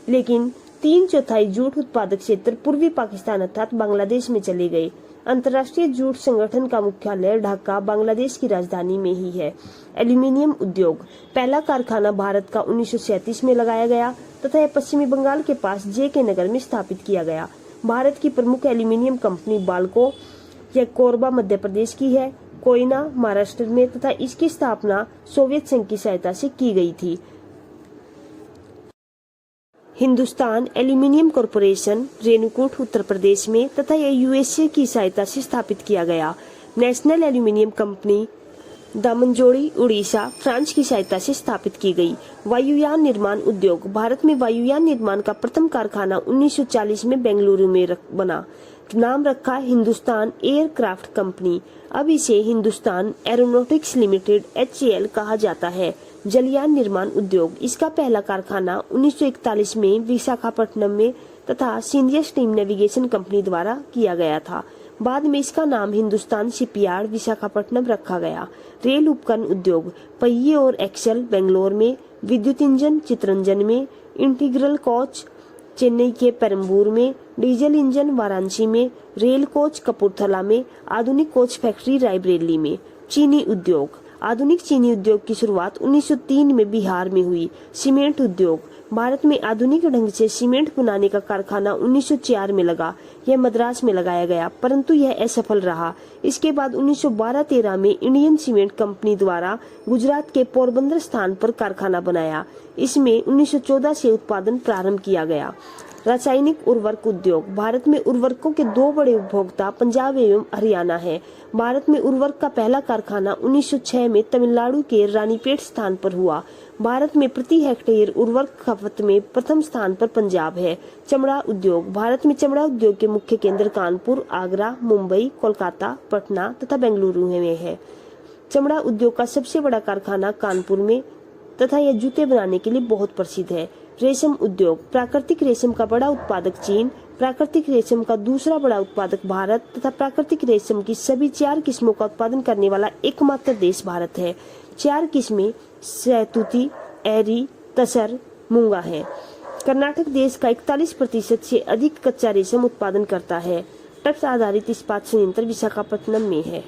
लेकिन 3/4 जूट उत्पादक क्षेत्र पूर्वी पाकिस्तान अर्थात बांग्लादेश में चले गए। अंतर्राष्ट्रीय जूट संगठन का मुख्यालय ढाका बांग्लादेश की राजधानी में ही है। एल्यूमीनियम उद्योग। पहला कारखाना भारत का 1937 में लगाया गया तथा यह पश्चिमी बंगाल के पास जे.के. नगर में स्थापित किया गया। भारत की प्रमुख एल्यूमीनियम कंपनी बाल्को, यह कोरबा मध्य प्रदेश की है, कोयना महाराष्ट्र में तथा इसकी स्थापना सोवियत संघ की सहायता से की गई थी। हिंदुस्तान एल्यूमीनियम कॉरपोरेशन रेणुकूट उत्तर प्रदेश में तथा यह यूएसए की सहायता से स्थापित किया गया। National aluminium company Damanjodi Orissa France की सहायता से स्थापित की गई। वायुयान निर्माण उद्योग। भारत में वायुयान निर्माण का प्रथम कारखाना 1940 में बेंगलुरु में बना। नाम रखा हिंदुस्तान एयरक्राफ्ट कंपनी। अब इसे हिंदुस्तान एरोनॉटिक्स लिमिटेड HAL कहा जाता है। जलयान निर्माण उद्योग। इसका पहला कारखाना 1941 में विशाखापट्टनम में तथा सिंधिया स्टीम नेविगेशन कंपनी द्वारा किया गया था। बाद में इसका नाम हिंदुस्तान शिपयार्ड विशाखापट्टनम रखा गया। रेल उपकरण उद्योग। पहिए और एक्सल बेंगलोर में, विद्युत इंजन चितरंजन में, इंटीग्रल कोच चेन्नई के पेरम्बूर में, डीजल इंजन वाराणसी में, रेल कोच कपूरथला में, आधुनिक कोच फैक्ट्री रायबरेली में। चीनी उद्योग। आधुनिक चीनी उद्योग की शुरुआत 1903 में बिहार में हुई। सीमेंट उद्योग। भारत में आधुनिक ढंग से सीमेंट बनाने का कारखाना 1904 में लगा। यह मद्रास में लगाया गया, परंतु यह असफल रहा। इसके बाद 1912-13 में इंडियन सीमेंट कंपनी द्वारा गुजरात के पोरबंदर स्थान पर कारखाना बनाया। इसमें 1914 से उत्पादन प्रारंभ किया गया। रासायनिक उर्वरक उद्योग। भारत में उर्वरकों के दो बड़े उपभोक्ता पंजाब एवं हरियाणा हैं। भारत में उर्वरक का पहला कारखाना 1906 में तमिलनाडु के रानीपेट स्थान पर हुआ। भारत में प्रति हेक्टेयर उर्वरक खपत में प्रथम स्थान पर पंजाब है। चमड़ा उद्योग। भारत में चमड़ा उद्योग के मुख्य केंद्र कानपुर, आगरा, मुंबई, कोलकाता, पटना तथा बेंगलुरु में है। चमड़ा उद्योग का सबसे बड़ा कारखाना कानपुर में तथा यह जूते बनाने के लिए बहुत प्रसिद्ध है। रेशम उद्योग। प्राकृतिक रेशम का बड़ा उत्पादक चीन, प्राकृतिक रेशम का दूसरा बड़ा उत्पादक भारत तथा प्राकृतिक रेशम की सभी 4 किस्मों का उत्पादन करने वाला एकमात्र देश भारत है। 4 किस्में सहतूती, एरी, तसर, मूंगा है। कर्नाटक देश का 41% से अधिक कच्चा रेशम उत्पादन करता है। तट आधारित इस्पात संयंत्र विशाखापट्टनम में है।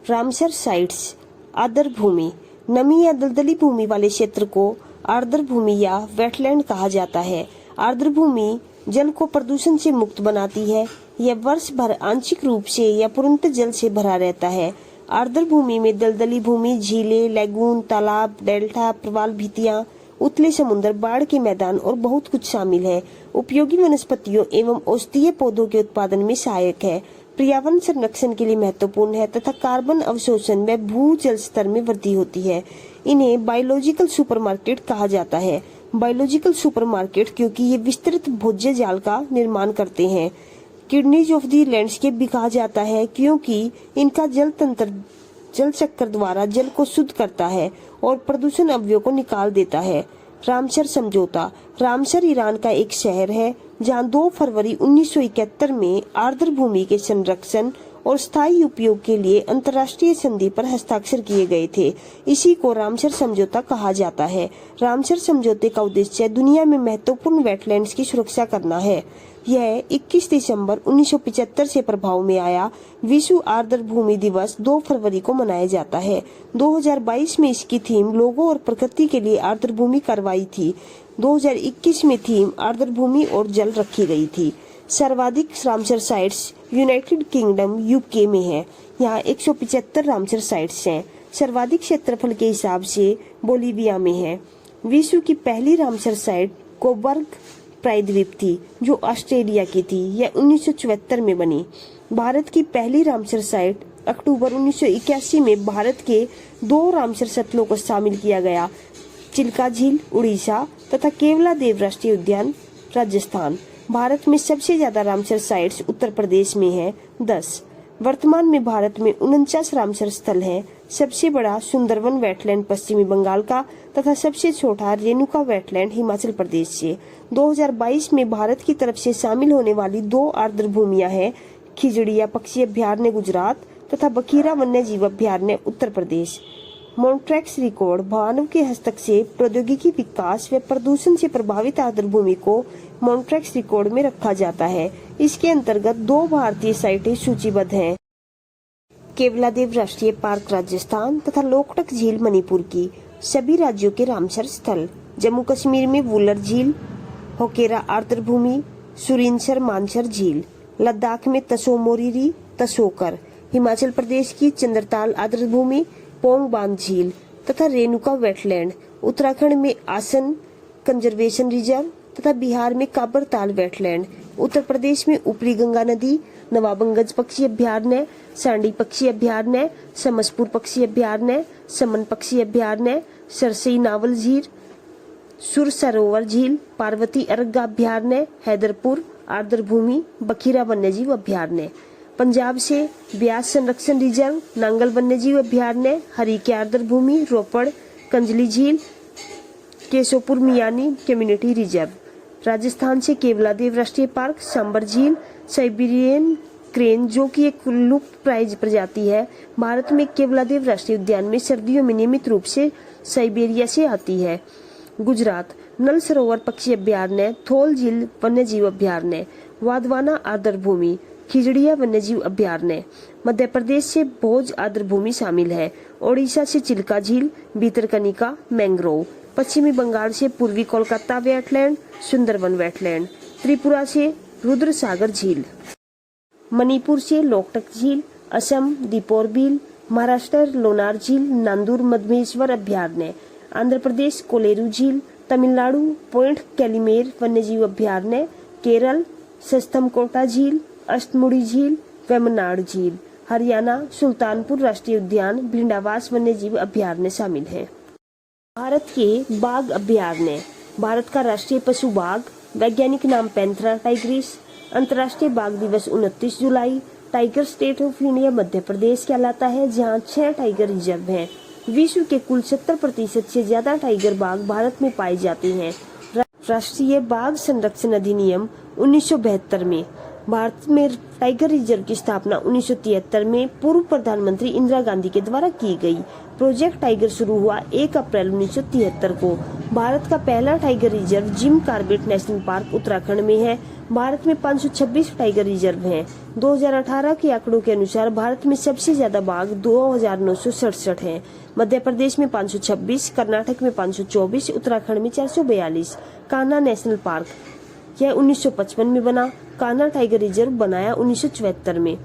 Ramsar sites. आर्द्र भूमि। नमी या दलदली भूमि वाले क्षेत्र को आर्द्र भूमि या वेटलैंड कहा जाता है। आर्द्र भूमि जल को प्रदूषण से मुक्त बनाती है। यह वर्ष भर आंशिक रूप से या पूर्णतः जल से भरा रहता है। आर्द्र भूमि में दलदली भूमि, झीलें, लैगून, तालाब, डेल्टा, प्रवाल भित्तियां, उतले समुद्र, बाढ़ के मैदान और बहुत कुछ शामिल है। उपयोगी वनस्पतियों एवं औषधीय पौधों के उत्पादन में सहायक है। पर्यावरण संरक्षण के लिए महत्वपूर्ण है तथा कार्बन अवशोषण में भू जल स्तर में वृद्धि होती है। इन्हें बायोलॉजिकल सुपरमार्केट कहा जाता है। बायोलॉजिकल सुपरमार्केट क्योंकि ये विस्तृत भोज्य जाल का निर्माण करते हैं। किडनीज ऑफ द लैंडस्केप भी कहा जाता है क्योंकि इनका जल तंत्र जल चक्र द्वारा जल को शुद्ध करता है और प्रदूषण अवयवों को निकाल देता है। रामसर समझौता। रामसर ईरान का एक शहर है जहां 2 फरवरी 1971 में आर्द्र भूमि के संरक्षण और स्थायी उपयोग के लिए अंतर्राष्ट्रीय संधि पर हस्ताक्षर किए गए थे। इसी को रामसर समझौता कहा जाता है। रामसर समझौते का उद्देश्य दुनिया में महत्वपूर्ण वेटलैंड्स की सुरक्षा करना है। यह 21 दिसंबर 1975 से प्रभाव में आया। विश्व आर्द्र भूमि दिवस 2 फरवरी को मनाया जाता है। 2022 में इसकी थीम लोगों और प्रकृति के लिए आर्द्र भूमि करवाई थी। 2021 में थीम आर्द्र भूमि और जल रखी गई थी। सर्वाधिक Ramsar sites United kingdom UK में है। यहाँ 175 रामसर साइट्स हैं। सर्वाधिक क्षेत्रफल के हिसाब से बोलीविया में है। विश्व की पहली रामसर साइट कोबर्ग प्रायद्वीप थी जो ऑस्ट्रेलिया की थी। यह 1974 में बनी। भारत की पहली रामसर साइट अक्टूबर 1981 में भारत के 2 रामसर सतलों को शामिल किया गया, चिल्का झील उड़ीसा तथा केवलादेव राष्ट्रीय उद्यान राजस्थान। भारत में सबसे ज्यादा रामसर साइट्स उत्तर प्रदेश में है 10। वर्तमान में भारत में 49 रामसर स्थल हैं। सबसे बड़ा सुंदरवन वेटलैंड पश्चिमी बंगाल का तथा सबसे छोटा रेणुका वेटलैंड हिमाचल प्रदेश से। 2022 में भारत की तरफ से शामिल होने वाली 2 आर्द्र भूमियां हैं, खिजड़िया पक्षी अभ्यारण्य गुजरात तथा बखीरा वन्य जीव अभ्यारण्य उत्तर प्रदेश। मॉन्ट्रैक्स रिकॉर्ड। मानव के हस्तक्षेप, प्रौद्योगिकी विकास व प्रदूषण से प्रभावित आर्द्र भूमि को मॉन्ट्रैक्स रिकॉर्ड में रखा जाता है। इसके अंतर्गत 2 भारतीय साइटें सूचीबद्ध हैं, केवलादेव राष्ट्रीय पार्क राजस्थान तथा लोकटक झील मणिपुर की। सभी राज्यों के रामसर स्थल। जम्मू कश्मीर में वुलर झील, होकेरा आर्द्र भूमि, सुरिनसर मानसर झील। लद्दाख में तसो मोरिरी तसोकर। हिमाचल प्रदेश की चंद्रताल आर्द्र भूमि, पोंग बांध झील तथा रेणुका वेटलैंड। उत्तराखंड में आसन कंजर्वेशन रिजर्व तथा बिहार में काबरताल वेटलैंड। उत्तर प्रदेश में ऊपरी गंगा नदी, नवाबगंज पक्षी अभ्यारण्य, सांडी पक्षी अभ्यारण्य, समसपुर पक्षी अभ्यारण्य, समन पक्षी अभ्यारण्य, सरसई नावल झील, सुर सरोवर झील, पार्वती अर्ग अभ्यारण्य, हैदरपुर आर्द्र भूमि, बखीरा वन्यजीव अभ्यारण्य। पंजाब से ब्यास संरक्षण रिजर्व, नांगल वन्यजीव अभ्यारण्य, हरिके आर्द्र भूमि, रोपड़ कंजली झील, केशोपुर मियानी कम्युनिटी रिजर्व। राजस्थान से केवलादेव राष्ट्रीय पार्क, सांबर झील, साइबेरियन क्रेन जो कि एक लुप्त प्राय प्रजाति है। भारत में केवलादेव राष्ट्रीय उद्यान में सर्दियों में नियमित रूप से साइबेरिया से आती है। गुजरात नल सरोवर पक्षी अभ्यारण्य, थोल झील वन्यजीव अभ्यारण्य, वाधवाना आर्द्र भूमि, खिजड़िया वन्यजीव अभ्यारण्य। मध्य प्रदेश से भोज आर्द्र भूमि शामिल है। ओडिशा से चिल्का झील, भीतरकनिका मैंग्रोव। पश्चिमी बंगाल से पूर्वी कोलकाता वेटलैंड, सुंदरवन वेटलैंड। त्रिपुरा से रुद्र सागर झील। मणिपुर से लोकटक झील, असम दीपोर बिल, महाराष्ट्र लोनार झील, नांदूर मधमेश्वर अभ्यारण्य। आंध्र प्रदेश कोलेरू झील, तमिलनाडु पॉइंट कैलिमेर वन्यजीव अभ्यारण्य, केरल सस्तमकोटा झील, अष्टमुड़ी झील, वेमनाड झील, हरियाणा सुल्तानपुर राष्ट्रीय उद्यान, भिंडावास वन्यजीव अभ्यारण्य शामिल है। भारत के बाघ अभ्यारण्य। भारत का राष्ट्रीय पशु बाघ, वैज्ञानिक नाम पैंथेरा टाइग्रिस। अंतर्राष्ट्रीय बाघ दिवस 29 जुलाई। Tiger state of India Madhya Pradesh कहलाता है, जहां 6 टाइगर रिजर्व हैं। विश्व के कुल 70% से ज्यादा टाइगर बाघ भारत में पाए जाते हैं। राष्ट्रीय बाघ संरक्षण अधिनियम 1972 में। भारत में टाइगर रिजर्व की स्थापना 1973 में पूर्व प्रधानमंत्री इंदिरा गांधी के द्वारा की गई। प्रोजेक्ट टाइगर शुरू हुआ 1 अप्रैल 1973 को। भारत का पहला tiger reserve Jim Corbett national park Uttarakhand में है। भारत में 526 टाइगर रिजर्व हैं। 2018 के आंकड़ों के अनुसार भारत में सबसे ज्यादा बाघ 2967 हैं। मध्य प्रदेश में 526, कर्नाटक में 524, उत्तराखंड में 442। कान्हा नेशनल पार्क, यह 1955 में बना। कान्हा टाइगर रिजर्व बनाया 1974 में।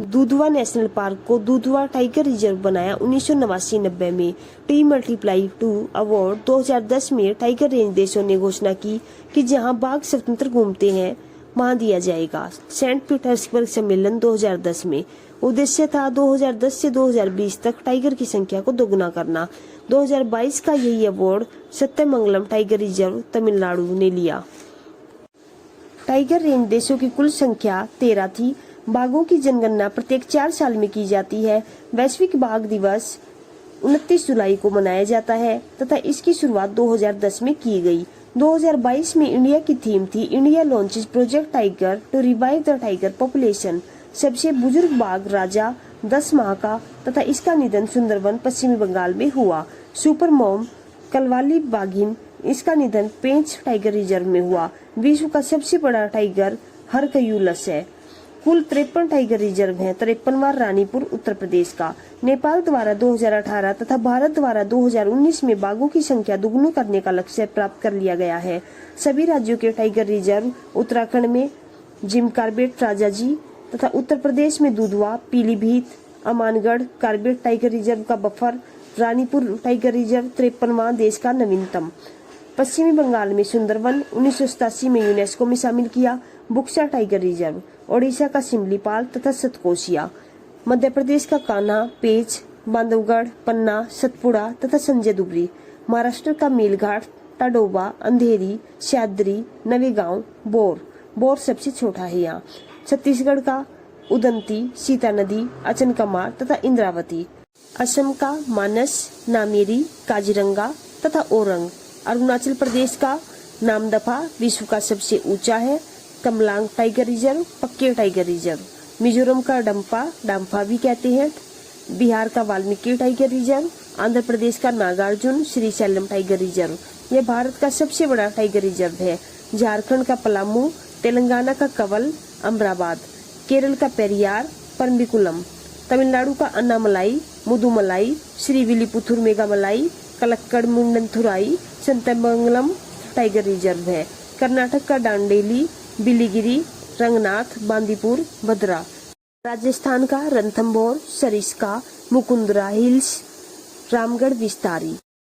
दुधवा नेशनल पार्क को दुधवा टाइगर रिजर्व बनाया 1989-90 में। T+2 अवार्ड 2010 में टाइगर रेंज देशों ने घोषणा की कि जहां बाघ स्वतंत्र घूमते हैं वहां दिया जाएगा। सेंट पीटर्सबर्ग सम्मेलन 2010 में। उद्देश्य था 2010 से 2020 तक टाइगर की संख्या को दोगुना करना। 2022 का यही award Sathyamangalam tiger reserve Tamil Nadu ने लिया। टाइगर रेंज देशों की कुल संख्या 13 थी। बाघों की जनगणना प्रत्येक 4 साल में की जाती है। वैश्विक बाघ दिवस 29 जुलाई को मनाया जाता है तथा इसकी शुरुआत 2010 में की गई। 2022 में इंडिया की थीम थी India launches project tiger to revive the tiger population. सबसे बुजुर्ग बाघ राजा 10 माह का तथा इसका निधन सुंदरवन पश्चिमी बंगाल में हुआ। सुपर मॉम कलवाली बाघिन, इसका निधन पेंच टाइगर रिजर्व में हुआ। विश्व का सबसे बड़ा टाइगर हरकयूलस है। कुल 53 टाइगर रिजर्व हैं। 53वां रानीपुर उत्तर प्रदेश का। नेपाल द्वारा 2018 तथा भारत द्वारा 2019 में बाघों की संख्या दुगुनी करने का लक्ष्य प्राप्त कर लिया गया है। सभी राज्यों के टाइगर रिजर्व उत्तराखंड में जिम कॉर्बेट राजाजी तथा उत्तर प्रदेश में Dudhwa, Pilibhit, Amangarh Corbett tiger reserve का बफर, रानीपुर टाइगर रिजर्व 53वां देश का नवीनतम। पश्चिमी बंगाल में सुंदरवन 1987 में यूनेस्को में शामिल किया। बुक्सा टाइगर रिजर्व, ओडिशा का सिमलीपाल तथा सतकोशिया, मध्य प्रदेश का कान्हा, पेंच, बांधवगढ़, पन्ना, सतपुड़ा तथा संजय दुबरी, महाराष्ट्र का मेलघाट, टाडोबा, अंधेरी, शाद्री, नवेगांव, बोर सबसे छोटा है यहाँ। छत्तीसगढ़ का उदंती, सीता नदी, अचनकमार तथा इंद्रावती, असम का मानस, नामेरी, काजीरंगा तथा ओरंग, अरुणाचल प्रदेश का नामदफा विश्व का सबसे ऊंचा है। कमलांग टाइगर रिजर्व, पक्के टाइगर रिजर्व, मिजोरम का डाम्फा भी कहते हैं। बिहार का वाल्मीकि टाइगर रिजर्व, आंध्र प्रदेश का नागार्जुन श्रीशैलम टाइगर रिजर्व, यह भारत का सबसे बड़ा टाइगर रिजर्व है। झारखंड का पलामू, तेलंगाना का कवल, अमराबाद, केरल का पेरियार, परम्बिकुलम, तमिलनाडु का अन्नामलाई, मुदुमलाई, श्रीविल्लिपुथुर मेघामलाई, कलक्कड़ मुंडनथुराई, संतमंगलम टाइगर रिजर्व है। कर्नाटक का डांडेली, बिलीगिरी, रंगनाथ, बांदीपुर, भद्रा, राजस्थान का रणथंभौर, सरिस्का, मुकुंदरा हिल्स, रामगढ़ विस्तारी।